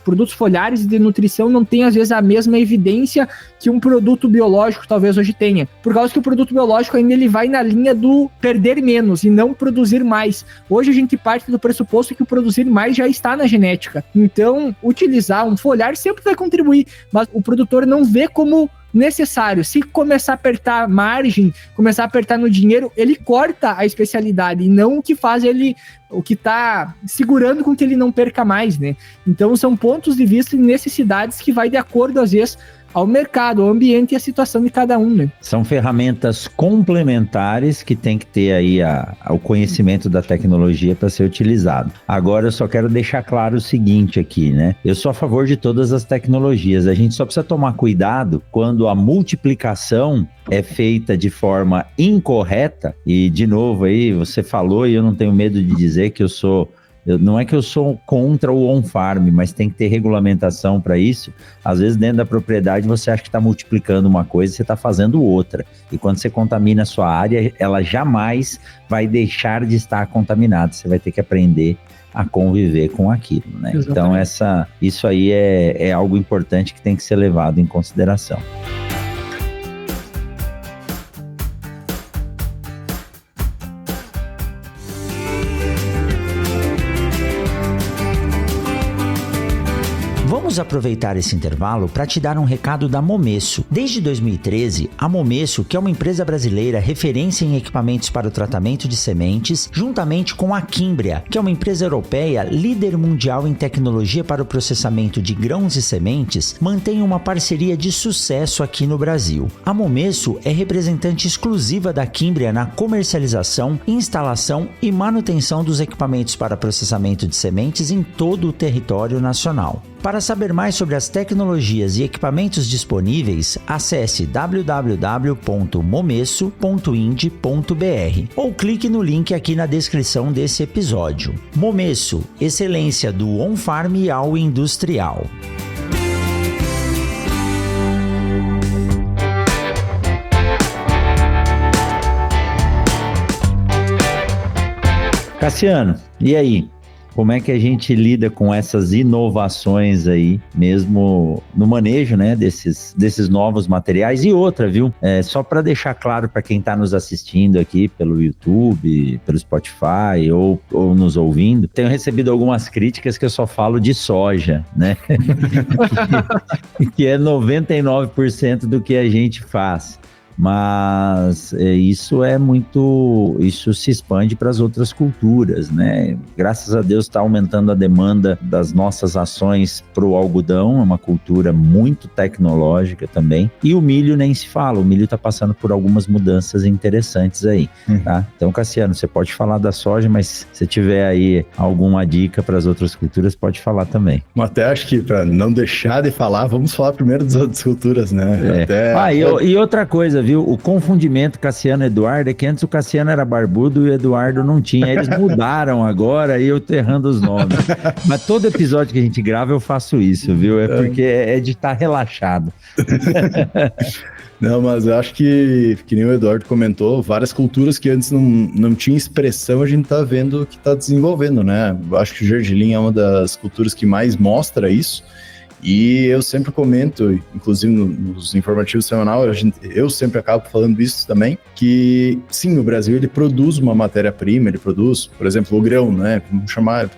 Speaker 4: produtos foliares e de nutrição não tem, às vezes, a mesma evidência que um produto biológico talvez hoje tenha. Por causa que o produto biológico ainda ele vai na linha do perder menos e não produzir mais. Hoje a gente parte do pressuposto que o produzir mais já está na genética. Então, utilizar um foliar sempre vai contribuir, mas o produtor não vê como necessário. Se começar a apertar margem, começar a apertar no dinheiro, ele corta a especialidade e não o que faz ele, o que está segurando com que ele não perca mais, né? Então são pontos de vista e necessidades que vai de acordo, às vezes, ao mercado, ao ambiente e à situação de cada um, né?
Speaker 2: São ferramentas complementares que tem que ter aí o conhecimento da tecnologia para ser utilizado. Agora eu só quero deixar claro o seguinte aqui, né? Eu sou a favor de todas as tecnologias. A gente só precisa tomar cuidado quando a multiplicação é feita de forma incorreta. E, de novo, aí você falou, e eu não tenho medo de dizer que não é que eu sou contra o on-farm, mas tem que ter regulamentação para isso. Às vezes, dentro da propriedade, você acha que está multiplicando uma coisa e você está fazendo outra. E quando você contamina a sua área, ela jamais vai deixar de estar contaminada. Você vai ter que aprender a conviver com aquilo, né? Então, isso aí é algo importante que tem que ser levado em consideração. Vamos aproveitar esse intervalo para te dar um recado da Momesso. Desde 2013, a Momesso, que é uma empresa brasileira referência em equipamentos para o tratamento de sementes, juntamente com a Quimbria, que é uma empresa europeia líder mundial em tecnologia para o processamento de grãos e sementes, mantém uma parceria de sucesso aqui no Brasil. A Momesso é representante exclusiva da Quimbria na comercialização, instalação e manutenção dos equipamentos para processamento de sementes em todo o território nacional. Para saber mais sobre as tecnologias e equipamentos disponíveis, acesse www.momesso.ind.br ou clique no link aqui na descrição desse episódio. Momesso, excelência do on-farm ao industrial. Cassiano, e aí? Como é que a gente lida com essas inovações aí, mesmo no manejo, né, desses novos materiais? E outra, viu? Só para deixar claro para quem está nos assistindo aqui pelo YouTube, pelo Spotify ou nos ouvindo, tenho recebido algumas críticas que eu só falo de soja, né? que é 99% do que a gente faz. Mas isso se expande para as outras culturas, né? Graças a Deus está aumentando a demanda das nossas ações para o algodão, é uma cultura muito tecnológica também, e o milho nem se fala, o milho está passando por algumas mudanças interessantes aí, tá? Então, Cassiano, você pode falar da soja, mas se tiver aí alguma dica para as outras culturas, pode falar também.
Speaker 3: Até acho que para não deixar de falar, vamos falar primeiro das outras culturas, né?
Speaker 2: E outra coisa, viu? O confundimento Cassiano-Eduardo é que antes o Cassiano era barbudo e o Eduardo não tinha. Eles mudaram agora e eu tô errando os nomes. Mas todo episódio que a gente grava eu faço isso, viu? É porque é de estar relaxado.
Speaker 3: Não, mas eu acho que nem o Eduardo comentou, várias culturas que antes não tinha expressão, a gente tá vendo que tá desenvolvendo, né? Eu acho que o gergelim é uma das culturas que mais mostra isso. E eu sempre comento, inclusive nos informativos semanais, eu sempre acabo falando isso também, que sim, o Brasil ele produz uma matéria-prima, ele produz, por exemplo, o grão, né? Vamos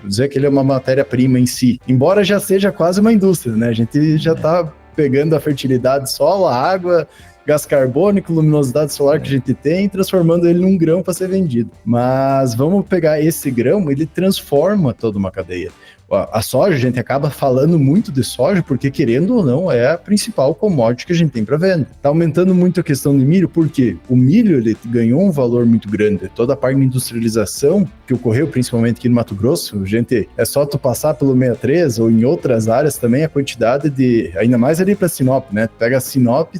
Speaker 3: dizer que ele é uma matéria-prima em si, embora já seja quase uma indústria, né? A gente já está pegando a fertilidade do solo, a água, gás carbônico, luminosidade solar que a gente tem e transformando ele num grão para ser vendido. Mas vamos pegar esse grão, ele transforma toda uma cadeia. A soja, a gente acaba falando muito de soja porque, querendo ou não, é a principal commodity que a gente tem para venda. Tá aumentando muito a questão do milho, porque o milho ele ganhou um valor muito grande. Toda a parte de industrialização que ocorreu, principalmente aqui no Mato Grosso, gente, é só tu passar pelo 63 ou em outras áreas também, a quantidade de, ainda mais ali para Sinop, né? Tu pega Sinop,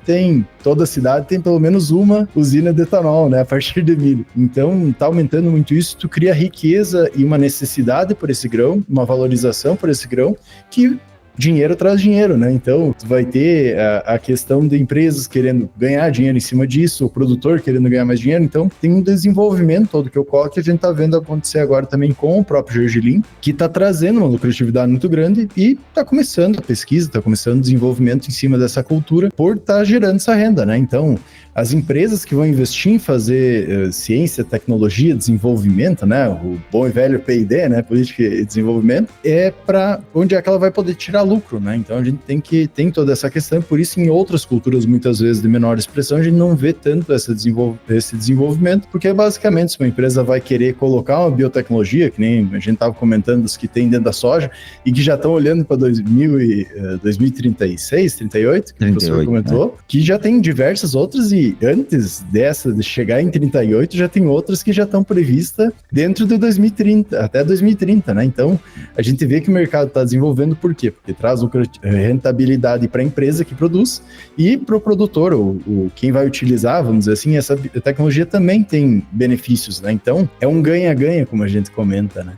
Speaker 3: toda a cidade tem pelo menos uma usina de etanol, né? A partir de milho. Então, tá aumentando muito isso, tu cria riqueza e uma necessidade por esse grão, uma valorização por esse grão, que dinheiro traz dinheiro, né? Então, tu vai ter a questão de empresas querendo ganhar dinheiro em cima disso, o produtor querendo ganhar mais dinheiro. Então, tem um desenvolvimento todo que ocorre que a gente tá vendo acontecer agora também com o próprio gergelim, que tá trazendo uma lucratividade muito grande e tá começando a pesquisa, tá começando o desenvolvimento em cima dessa cultura por tá gerando essa renda, né? Então, as empresas que vão investir em fazer ciência, tecnologia, desenvolvimento, né? O bom e velho P&D, né? Política e desenvolvimento, é para onde é que ela vai poder tirar lucro, né? Então a gente tem toda essa questão, por isso em outras culturas, muitas vezes de menor expressão, a gente não vê tanto esse desenvolvimento, porque basicamente se uma empresa vai querer colocar uma biotecnologia, que nem a gente estava comentando dos que tem dentro da soja, e que já estão olhando para 2036, 38, que o professor comentou, né? Que já tem diversas outras e antes dessa, de chegar em 38, já tem outras que já estão previstas dentro de 2030, até 2030, né? Então, a gente vê que o mercado está desenvolvendo por quê? Porque traz rentabilidade para a empresa que produz e para o produtor, quem vai utilizar, vamos dizer assim, essa tecnologia também tem benefícios, né? Então, é um ganha-ganha, como a gente comenta, né?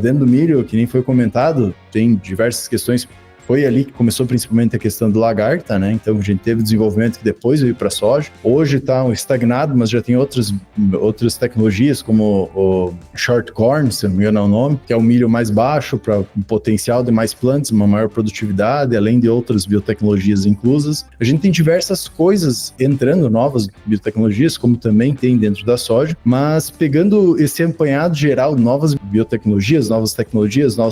Speaker 3: Dentro do milho, que nem foi comentado, tem diversas questões. Foi ali que começou principalmente a questão do lagarta, né? Então a gente teve desenvolvimento que depois veio para a soja. Hoje está estagnado, mas já tem outras tecnologias, como o short corn, se não me engano é o nome, que é o milho mais baixo para um potencial de mais plantas, uma maior produtividade, além de outras biotecnologias inclusas. A gente tem diversas coisas entrando, novas biotecnologias, como também tem dentro da soja, mas pegando esse apanhado geral, novas biotecnologias, novos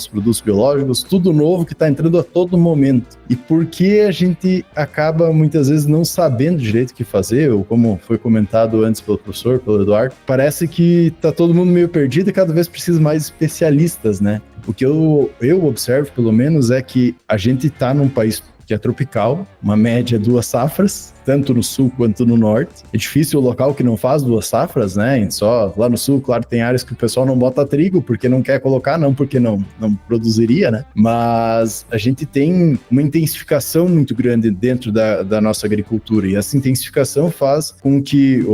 Speaker 3: produtos biológicos, tudo novo que está entrando a todo momento. E por que a gente acaba muitas vezes não sabendo direito o que fazer, ou como foi comentado antes pelo professor, pelo Eduardo, parece que tá todo mundo meio perdido e cada vez precisa mais especialistas, né? O que eu observo, pelo menos, é que a gente tá num país que é tropical, uma média 2 safras, tanto no sul quanto no norte. É difícil o local que não faz 2 safras, né? Só lá no sul, claro, tem áreas que o pessoal não bota trigo porque não quer colocar, não porque não produziria, né? Mas a gente tem uma intensificação muito grande dentro da nossa agricultura e essa intensificação faz com que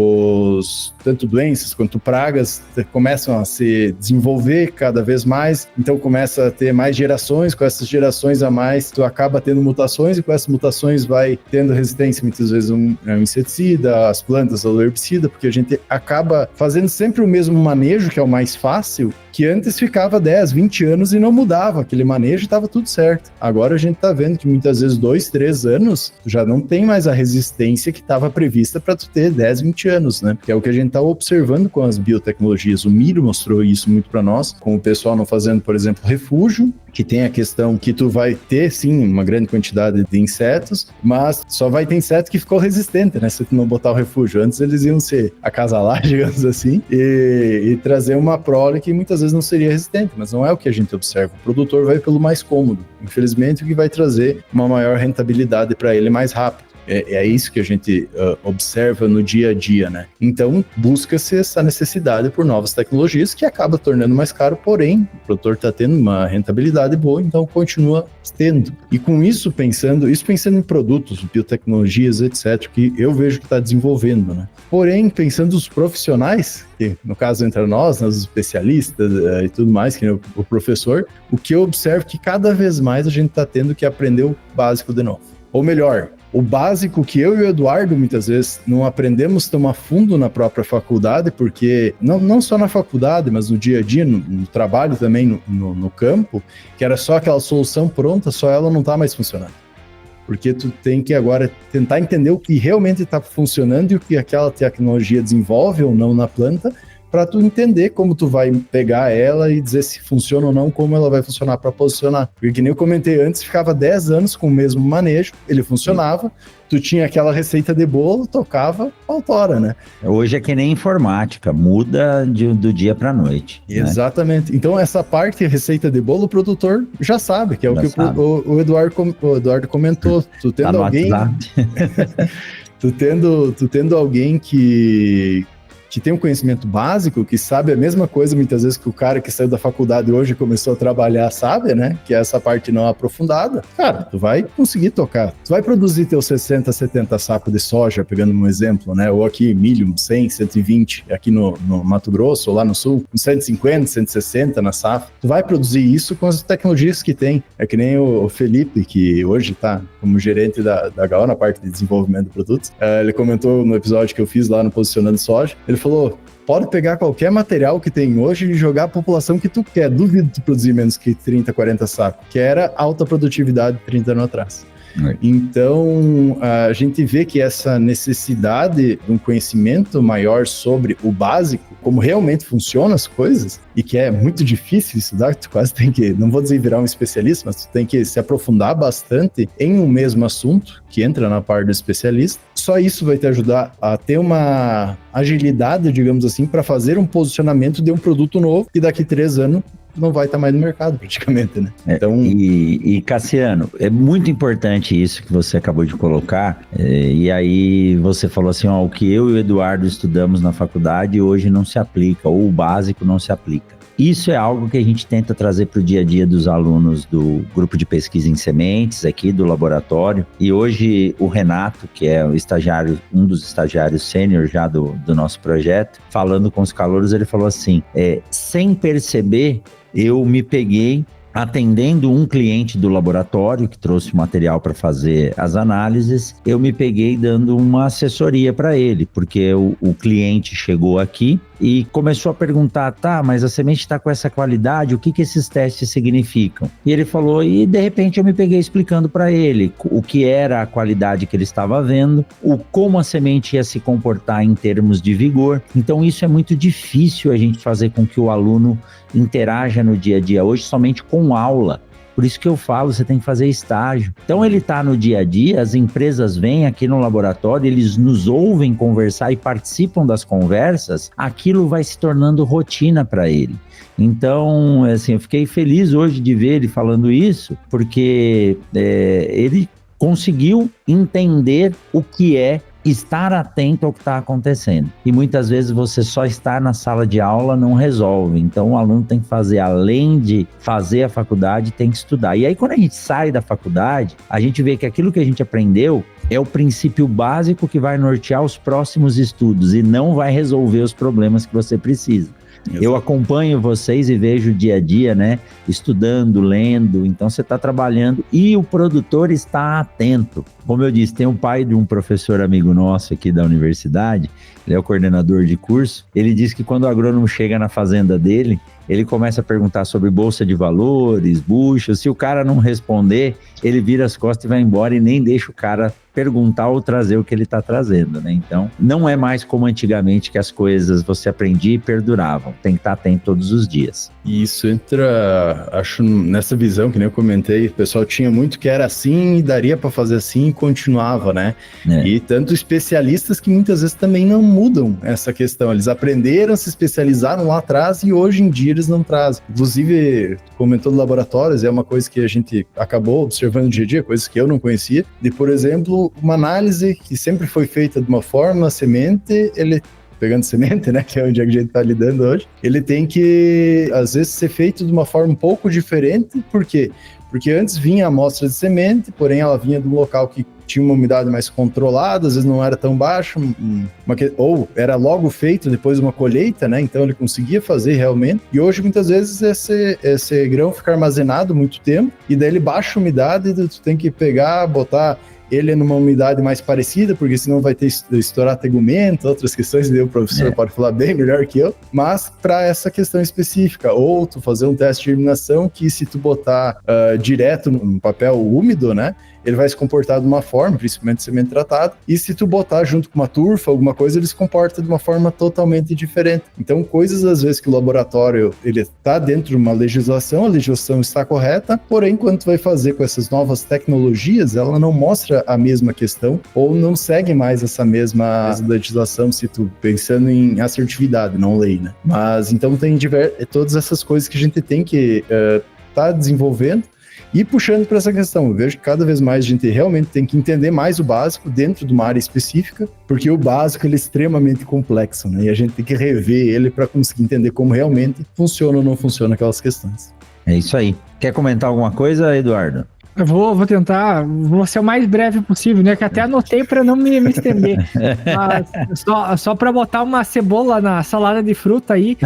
Speaker 3: tanto doenças quanto pragas começam a se desenvolver cada vez mais, então começa a ter mais gerações, com essas gerações a mais, tu acaba tendo mutações e com essas mutações vai tendo resistência muitas vezes um inseticida, as plantas ao herbicida, porque a gente acaba fazendo sempre o mesmo manejo, que é o mais fácil, que antes ficava 10, 20 anos e não mudava, aquele manejo estava tudo certo. Agora a gente tá vendo que muitas vezes 2, 3 anos, tu já não tem mais a resistência que estava prevista para tu ter 10, 20 anos, né? Que é o que a gente tá observando com as biotecnologias. O milho mostrou isso muito para nós, com o pessoal não fazendo, por exemplo, refúgio, que tem a questão que tu vai ter, sim, uma grande quantidade de insetos, mas só vai ter inseto que ficou resistente, né? Se tu não botar o refúgio. Antes eles iam se acasalar, digamos assim, e trazer uma prole que muitas vezes não seria resistente, mas não é o que a gente observa. O produtor vai pelo mais cômodo. Infelizmente, o que vai trazer uma maior rentabilidade para ele mais rápido. É isso que a gente observa no dia a dia, né? Então, busca-se essa necessidade por novas tecnologias que acaba tornando mais caro, porém, o produtor está tendo uma rentabilidade boa, então continua tendo. E com isso pensando em produtos, biotecnologias, etc., que eu vejo que está desenvolvendo, né? Porém, pensando nos profissionais, que no caso entre nós, os especialistas e tudo mais, que o professor, o que eu observo é que cada vez mais a gente está tendo que aprender o básico de novo. Ou melhor, o básico que eu e o Eduardo muitas vezes não aprendemos tão a fundo na própria faculdade, porque não só na faculdade, mas no dia a dia, no trabalho também, no campo, que era só aquela solução pronta, só ela não está mais funcionando. Porque tu tem que agora tentar entender o que realmente está funcionando e o que aquela tecnologia desenvolve ou não na planta, para tu entender como tu vai pegar ela e dizer se funciona ou não, como ela vai funcionar para posicionar. Porque que nem eu comentei antes, ficava 10 anos com o mesmo manejo, ele funcionava, tu tinha aquela receita de bolo, tocava, autora, né?
Speaker 2: Hoje é que nem informática, muda do dia para a noite.
Speaker 3: Exatamente. Né? Então essa parte, receita de bolo, o produtor já sabe, que é o que o Eduardo comentou. Tu tendo alguém... tu tendo alguém que tem um conhecimento básico, que sabe a mesma coisa muitas vezes que o cara que saiu da faculdade hoje e começou a trabalhar sabe, né? Que é essa parte não aprofundada. Cara, tu vai conseguir tocar. Tu vai produzir teus 60, 70 sacos de soja, pegando um exemplo, né? Ou aqui milho, 100, 120, aqui no Mato Grosso, ou lá no Sul, 150, 160 na safra. Tu vai produzir isso com as tecnologias que tem. É que nem o Felipe, que hoje tá como gerente da HO na parte de desenvolvimento de produtos. Ele comentou no episódio que eu fiz lá no Posicionando Soja, ele falou, pode pegar qualquer material que tem hoje e jogar a população que tu quer. Duvido tu produzir menos que 30, 40 sacos, que era alta produtividade 30 anos atrás. Então, a gente vê que essa necessidade de um conhecimento maior sobre o básico, como realmente funcionam as coisas, e que é muito difícil estudar, tu quase tem que, não vou dizer virar um especialista, mas tu tem que se aprofundar bastante em um mesmo assunto, que entra na parte do especialista. Só isso vai te ajudar a ter uma agilidade, digamos assim, para fazer um posicionamento de um produto novo, que daqui 3 anos não vai estar mais no mercado, praticamente, né? Então... E
Speaker 2: Cassiano, é muito importante isso que você acabou de colocar, e aí você falou assim, ó, o que eu e o Eduardo estudamos na faculdade hoje não se aplica, ou o básico não se aplica. Isso é algo que a gente tenta trazer para o dia a dia dos alunos do grupo de pesquisa em sementes aqui do laboratório. E hoje o Renato, que é o estagiário, um dos estagiários sênior já do nosso projeto, falando com os calouros, ele falou assim, sem perceber, eu me peguei atendendo um cliente do laboratório que trouxe material para fazer as análises, eu me peguei dando uma assessoria para ele, porque o cliente chegou aqui e começou a perguntar, tá, mas a semente está com essa qualidade, o que esses testes significam? E ele falou, e de repente eu me peguei explicando para ele o que era a qualidade que ele estava vendo, como a semente ia se comportar em termos de vigor. Então isso é muito difícil a gente fazer com que o aluno interaja no dia a dia hoje somente com aula. Por isso que eu falo, você tem que fazer estágio. Então ele está no dia a dia, as empresas vêm aqui no laboratório, eles nos ouvem conversar e participam das conversas, aquilo vai se tornando rotina para ele. Então, assim, eu fiquei feliz hoje de ver ele falando isso, porque ele conseguiu entender o que é estar atento ao que está acontecendo. E muitas vezes você só estar na sala de aula não resolve. Então o aluno tem que fazer, além de fazer a faculdade, tem que estudar. E aí quando a gente sai da faculdade, a gente vê que aquilo que a gente aprendeu é o princípio básico que vai nortear os próximos estudos e não vai resolver os problemas que você precisa. Eu acompanho vocês e vejo o dia a dia, né? Estudando, lendo, então você está trabalhando e o produtor está atento. Como eu disse, tem um pai de um professor amigo nosso aqui da universidade, ele é o coordenador de curso, ele diz que quando o agrônomo chega na fazenda dele, ele começa a perguntar sobre bolsa de valores, buchas. Se o cara não responder, ele vira as costas e vai embora e nem deixa o cara perguntar ou trazer o que ele está trazendo, né? Então, não é mais como antigamente que as coisas você aprendia e perduravam. Tem que estar atento todos os dias.
Speaker 3: E isso entra, acho, nessa visão que nem eu comentei, o pessoal tinha muito que era assim e daria para fazer assim e continuava, né? E tanto especialistas que muitas vezes também não mudam essa questão. Eles aprenderam, se especializaram lá atrás e hoje em dia eles não trazem. Inclusive, comentou do laboratórios, é uma coisa que a gente acabou observando no dia a dia, coisas que eu não conhecia. De, por exemplo, uma análise que sempre foi feita de uma forma, semente, pegando semente, né, que é onde a gente está lidando hoje, ele tem que, às vezes, ser feito de uma forma um pouco diferente. Por quê? Porque antes vinha a amostra de semente, porém ela vinha de um local que tinha uma umidade mais controlada, às vezes não era tão baixa, ou era logo feito depois de uma colheita, né? Então ele conseguia fazer realmente. E hoje, muitas vezes, esse grão fica armazenado muito tempo, e daí ele baixa a umidade, e tu tem que pegar, botar ele numa umidade mais parecida, porque senão vai ter estourar tegumento, outras questões, o professor pode falar bem melhor que eu, mas para essa questão específica, ou tu fazer um teste de germinação que se tu botar direto num papel úmido, né, ele vai se comportar de uma forma, principalmente semente tratada, e se tu botar junto com uma turfa, alguma coisa, ele se comporta de uma forma totalmente diferente. Então, coisas às vezes que o laboratório, ele está dentro de uma legislação, a legislação está correta, porém, quando tu vai fazer com essas novas tecnologias, ela não mostra a mesma questão, ou não segue mais essa mesma legislação, se tu pensando em assertividade, não lei, né? Mas, então, tem todas essas coisas que a gente tem que tá desenvolvendo, e puxando para essa questão, eu vejo que cada vez mais a gente realmente tem que entender mais o básico dentro de uma área específica, porque o básico ele é extremamente complexo, né? E a gente tem que rever ele para conseguir entender como realmente funciona ou não funciona aquelas questões.
Speaker 2: É isso aí. Quer comentar alguma coisa, Eduardo?
Speaker 4: Eu vou tentar, vou ser o mais breve possível, né? Que até anotei para não me estender. Mas só para botar uma cebola na salada de fruta aí,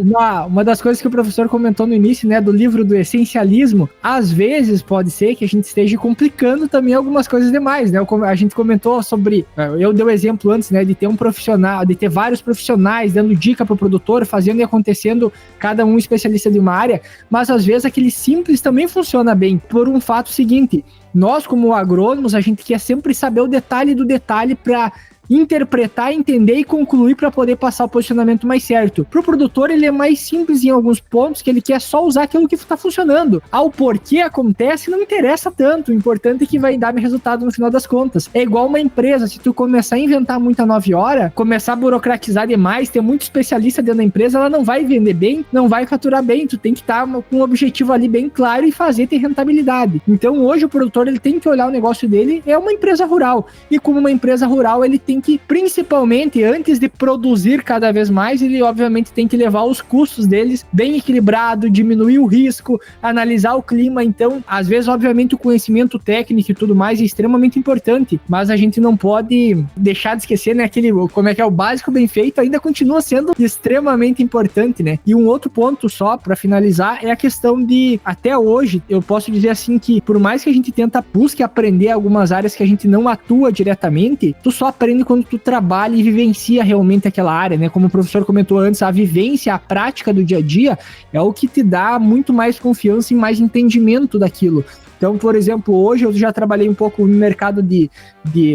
Speaker 4: uma das coisas que o professor comentou no início, né? Do livro do essencialismo, às vezes pode ser que a gente esteja complicando também algumas coisas demais, né? A gente comentou sobre, eu dei o exemplo antes, né? De ter um profissional, de ter vários profissionais dando dica para o produtor, fazendo e acontecendo, cada um especialista de uma área, mas às vezes aquele simples também funciona bem, por um fato seguinte: nós como agrônomos, a gente quer sempre saber o detalhe do detalhe para interpretar, entender e concluir para poder passar o posicionamento mais certo. Para o produtor, ele é mais simples em alguns pontos, que ele quer só usar aquilo que está funcionando. Ao porquê acontece, não interessa tanto. O importante é que vai dar resultado no final das contas. É igual uma empresa, se tu começar a inventar muita 9 horas, começar a burocratizar demais, ter muito especialista dentro da empresa, ela não vai vender bem, não vai faturar bem. Tu tem que estar com um objetivo ali bem claro e fazer ter rentabilidade. Então, hoje o produtor, ele tem que olhar o negócio dele, é uma empresa rural. E como uma empresa rural, ele tem que, principalmente, antes de produzir cada vez mais, ele obviamente tem que levar os custos deles bem equilibrado, diminuir o risco, analisar o clima. Então, às vezes, obviamente, o conhecimento técnico e tudo mais é extremamente importante, mas a gente não pode deixar de esquecer, né, como é que é o básico bem feito, ainda continua sendo extremamente importante, né? E um outro ponto só, para finalizar, é a questão de, até hoje, eu posso dizer assim que, por mais que a gente busque aprender algumas áreas que a gente não atua diretamente, tu só aprende quando tu trabalha e vivencia realmente aquela área, né? Como o professor comentou antes, a vivência, a prática do dia a dia é o que te dá muito mais confiança e mais entendimento daquilo. Então, por exemplo, hoje eu já trabalhei um pouco no mercado de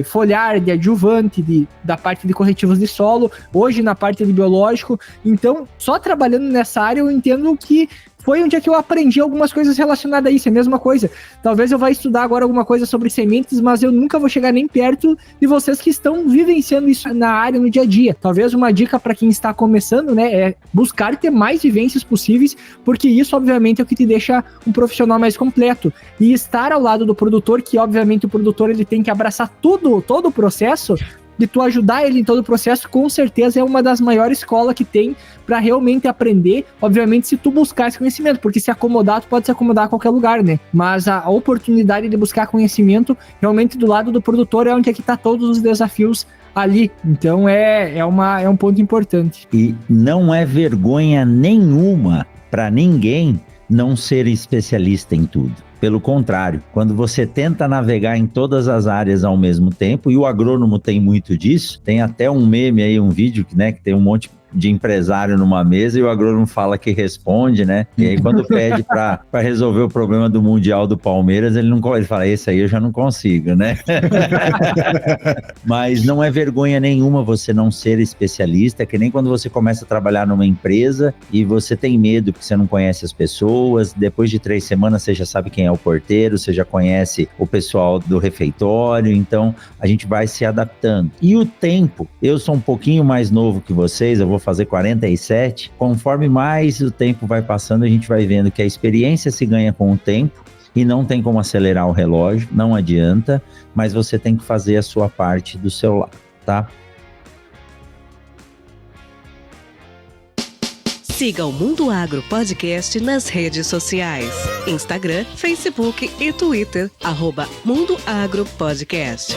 Speaker 4: foliar, de adjuvante, da parte de corretivos de solo, hoje na parte de biológico. Então, só trabalhando nessa área eu entendo que foi onde é que eu aprendi algumas coisas relacionadas a isso, é a mesma coisa. Talvez eu vá estudar agora alguma coisa sobre sementes, mas eu nunca vou chegar nem perto de vocês que estão vivenciando isso na área, no dia a dia. Talvez uma dica para quem está começando, né, é buscar ter mais vivências possíveis, porque isso, obviamente, é o que te deixa um profissional mais completo. E estar ao lado do produtor, que, obviamente, o produtor ele tem que abraçar todo o processo, de tu ajudar ele em todo o processo, com certeza é uma das maiores escolas que tem para realmente aprender, obviamente, se tu buscar esse conhecimento, porque se acomodar, tu pode se acomodar a qualquer lugar, né? Mas a oportunidade de buscar conhecimento, realmente do lado do produtor, é onde é que tá todos os desafios ali. Então é um ponto importante.
Speaker 2: E não é vergonha nenhuma para ninguém não ser especialista em tudo. Pelo contrário, quando você tenta navegar em todas as áreas ao mesmo tempo, e o agrônomo tem muito disso, tem até um meme aí, um vídeo, né, que tem um monte de empresário numa mesa e o agrônomo fala que responde, né? E aí quando pede para resolver o problema do Mundial do Palmeiras, ele fala, esse aí eu já não consigo, né? Mas não é vergonha nenhuma você não ser especialista, que nem quando você começa a trabalhar numa empresa e você tem medo porque você não conhece as pessoas, depois de 3 semanas você já sabe quem é o porteiro, você já conhece o pessoal do refeitório, então a gente vai se adaptando. E o tempo, eu sou um pouquinho mais novo que vocês, eu vou fazer 47, conforme mais o tempo vai passando, a gente vai vendo que a experiência se ganha com o tempo, e não tem como acelerar o relógio, não adianta, mas você tem que fazer a sua parte do seu lado, tá?
Speaker 5: Siga o Mundo Agro Podcast nas redes sociais, Instagram, Facebook e Twitter, @Mundo Agro Podcast.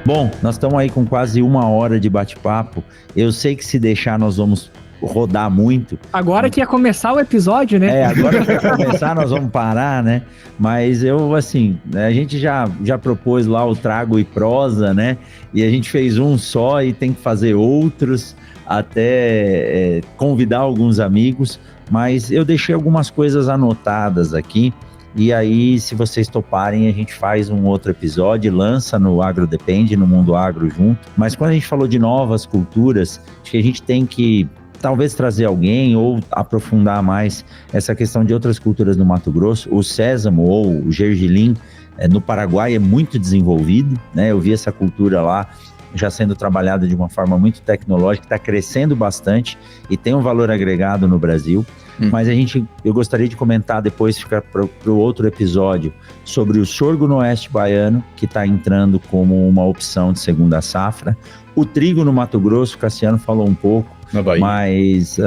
Speaker 2: Bom, nós estamos aí com quase 1 hora de bate-papo. Eu sei que se deixar nós vamos rodar muito.
Speaker 4: Agora que ia começar o episódio, né?
Speaker 2: Agora que ia começar nós vamos parar, né? Mas eu, assim, a gente já propôs lá o Trago e Prosa, né? E a gente fez um só e tem que fazer outros, até convidar alguns amigos. Mas eu deixei algumas coisas anotadas aqui. E aí, se vocês toparem, a gente faz um outro episódio, lança no Agro Depende, no Mundo Agro junto. Mas quando a gente falou de novas culturas, acho que a gente tem que talvez trazer alguém ou aprofundar mais essa questão de outras culturas no Mato Grosso. O sésamo ou o gergelim no Paraguai é muito desenvolvido, né? Eu vi essa cultura lá já sendo trabalhada de uma forma muito tecnológica, está crescendo bastante e tem um valor agregado no Brasil. Mas eu gostaria de comentar depois, ficar para o outro episódio, sobre o sorgo no oeste baiano, que está entrando como uma opção de segunda safra. O trigo no Mato Grosso, o Cassiano falou um pouco, na Bahia. Mas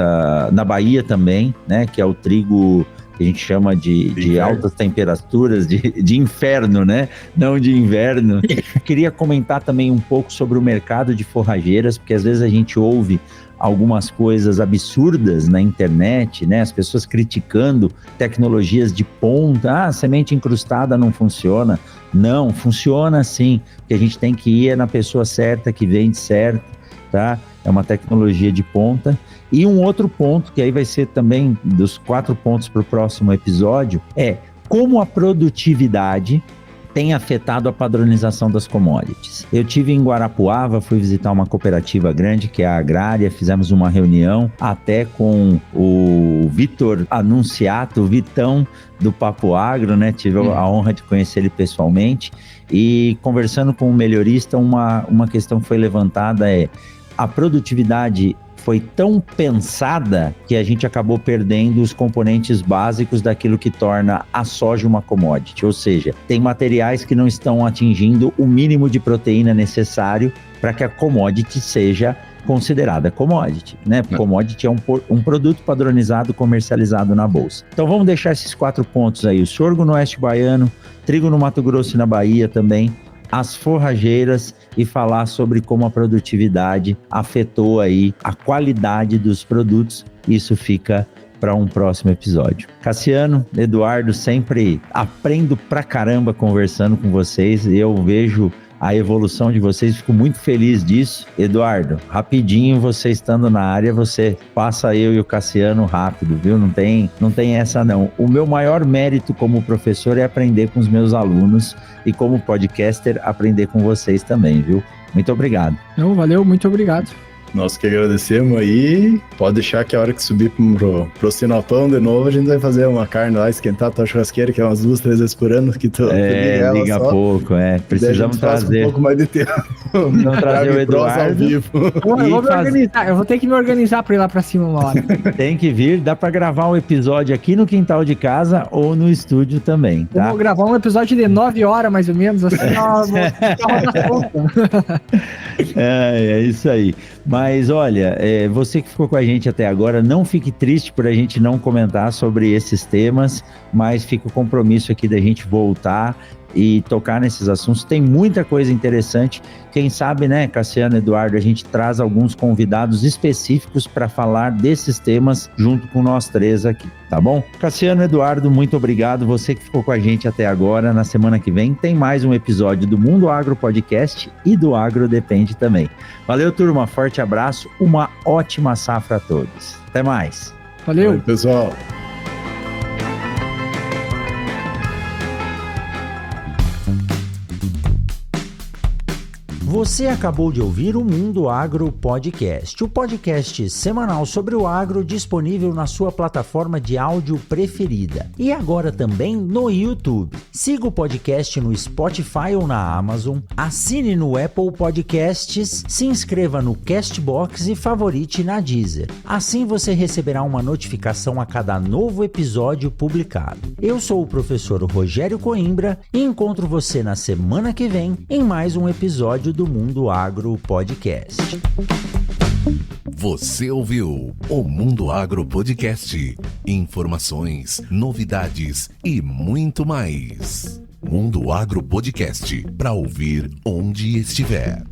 Speaker 2: na Bahia também, né, que é o trigo que a gente chama de altas temperaturas, de inferno, né? Não de inverno. Queria comentar também um pouco sobre o mercado de forrageiras, porque às vezes a gente ouve algumas coisas absurdas na internet, né? As pessoas criticando tecnologias de ponta. Semente incrustada não funciona. Não, funciona sim, porque a gente tem que ir na pessoa certa, que vende certo, tá? É uma tecnologia de ponta. E um outro ponto, que aí vai ser também dos 4 pontos para o próximo episódio, é como a produtividade tem afetado a padronização das commodities. Eu tive em Guarapuava, fui visitar uma cooperativa grande, que é a Agrária, fizemos uma reunião até com o Vitor Anunciato, o Vitão do Papo Agro, né? Tive a honra de conhecer ele pessoalmente, e conversando com o melhorista, uma questão que foi levantada é: a produtividade foi tão pensada que a gente acabou perdendo os componentes básicos daquilo que torna a soja uma commodity. Ou seja, tem materiais que não estão atingindo o mínimo de proteína necessário para que a commodity seja considerada commodity, né? Commodity é um produto padronizado, comercializado na bolsa. Então vamos deixar esses 4 pontos aí: o sorgo no oeste baiano, trigo no Mato Grosso e na Bahia também, as forrageiras, e falar sobre como a produtividade afetou aí a qualidade dos produtos. Isso fica para um próximo episódio. Cassiano, Eduardo, sempre aprendo pra caramba conversando com vocês, e eu vejo a evolução de vocês, fico muito feliz disso. Eduardo, rapidinho, você estando na área, você passa eu e o Cassiano rápido, viu? Não tem essa não. O meu maior mérito como professor é aprender com os meus alunos, e como podcaster, aprender com vocês também, viu? Muito obrigado.
Speaker 4: Valeu, muito obrigado.
Speaker 3: Nós que agradecemos aí. Pode deixar que a hora que subir pro Sinopão de novo, a gente vai fazer uma carne lá, esquentar a tua churrasqueira, que é umas 2, 3 vezes por ano que tu
Speaker 2: liga
Speaker 3: só.
Speaker 2: Pouco, precisamos trazer
Speaker 3: um pouco mais de tempo.
Speaker 2: Vamos trazer o Eduardo
Speaker 3: ao vivo.
Speaker 4: Eu vou ter que me organizar para ir lá para cima uma hora.
Speaker 2: Tem que vir, dá para gravar um episódio aqui no quintal de casa ou no estúdio também, tá?
Speaker 4: Vou gravar um episódio de 9 horas, mais ou menos, assim,
Speaker 2: é isso aí. Mas olha, você que ficou com a gente até agora, não fique triste por a gente não comentar sobre esses temas, mas fica o compromisso aqui da gente voltar. e tocar nesses assuntos. Tem muita coisa interessante. Quem sabe, né, Cassiano, Eduardo, a gente traz alguns convidados específicos para falar desses temas junto com nós três aqui, tá bom? Cassiano, Eduardo, muito obrigado. Você que ficou com a gente até agora. Na semana que vem tem mais um episódio do Mundo Agro Podcast e do Agro Depende também. Valeu, turma. Forte abraço. Uma ótima safra a todos. Até mais.
Speaker 4: Valeu.
Speaker 3: Oi, pessoal.
Speaker 2: Você acabou de ouvir o Mundo Agro Podcast, o podcast semanal sobre o agro disponível na sua plataforma de áudio preferida e agora também no YouTube. Siga o podcast no Spotify ou na Amazon, assine no Apple Podcasts, se inscreva no Castbox e favorite na Deezer. Assim você receberá uma notificação a cada novo episódio publicado. Eu sou o professor Rogério Coimbra e encontro você na semana que vem em mais um episódio do Mundo Agro Podcast.
Speaker 1: Você ouviu o Mundo Agro Podcast. Informações, novidades e muito mais. Mundo Agro Podcast, para ouvir onde estiver.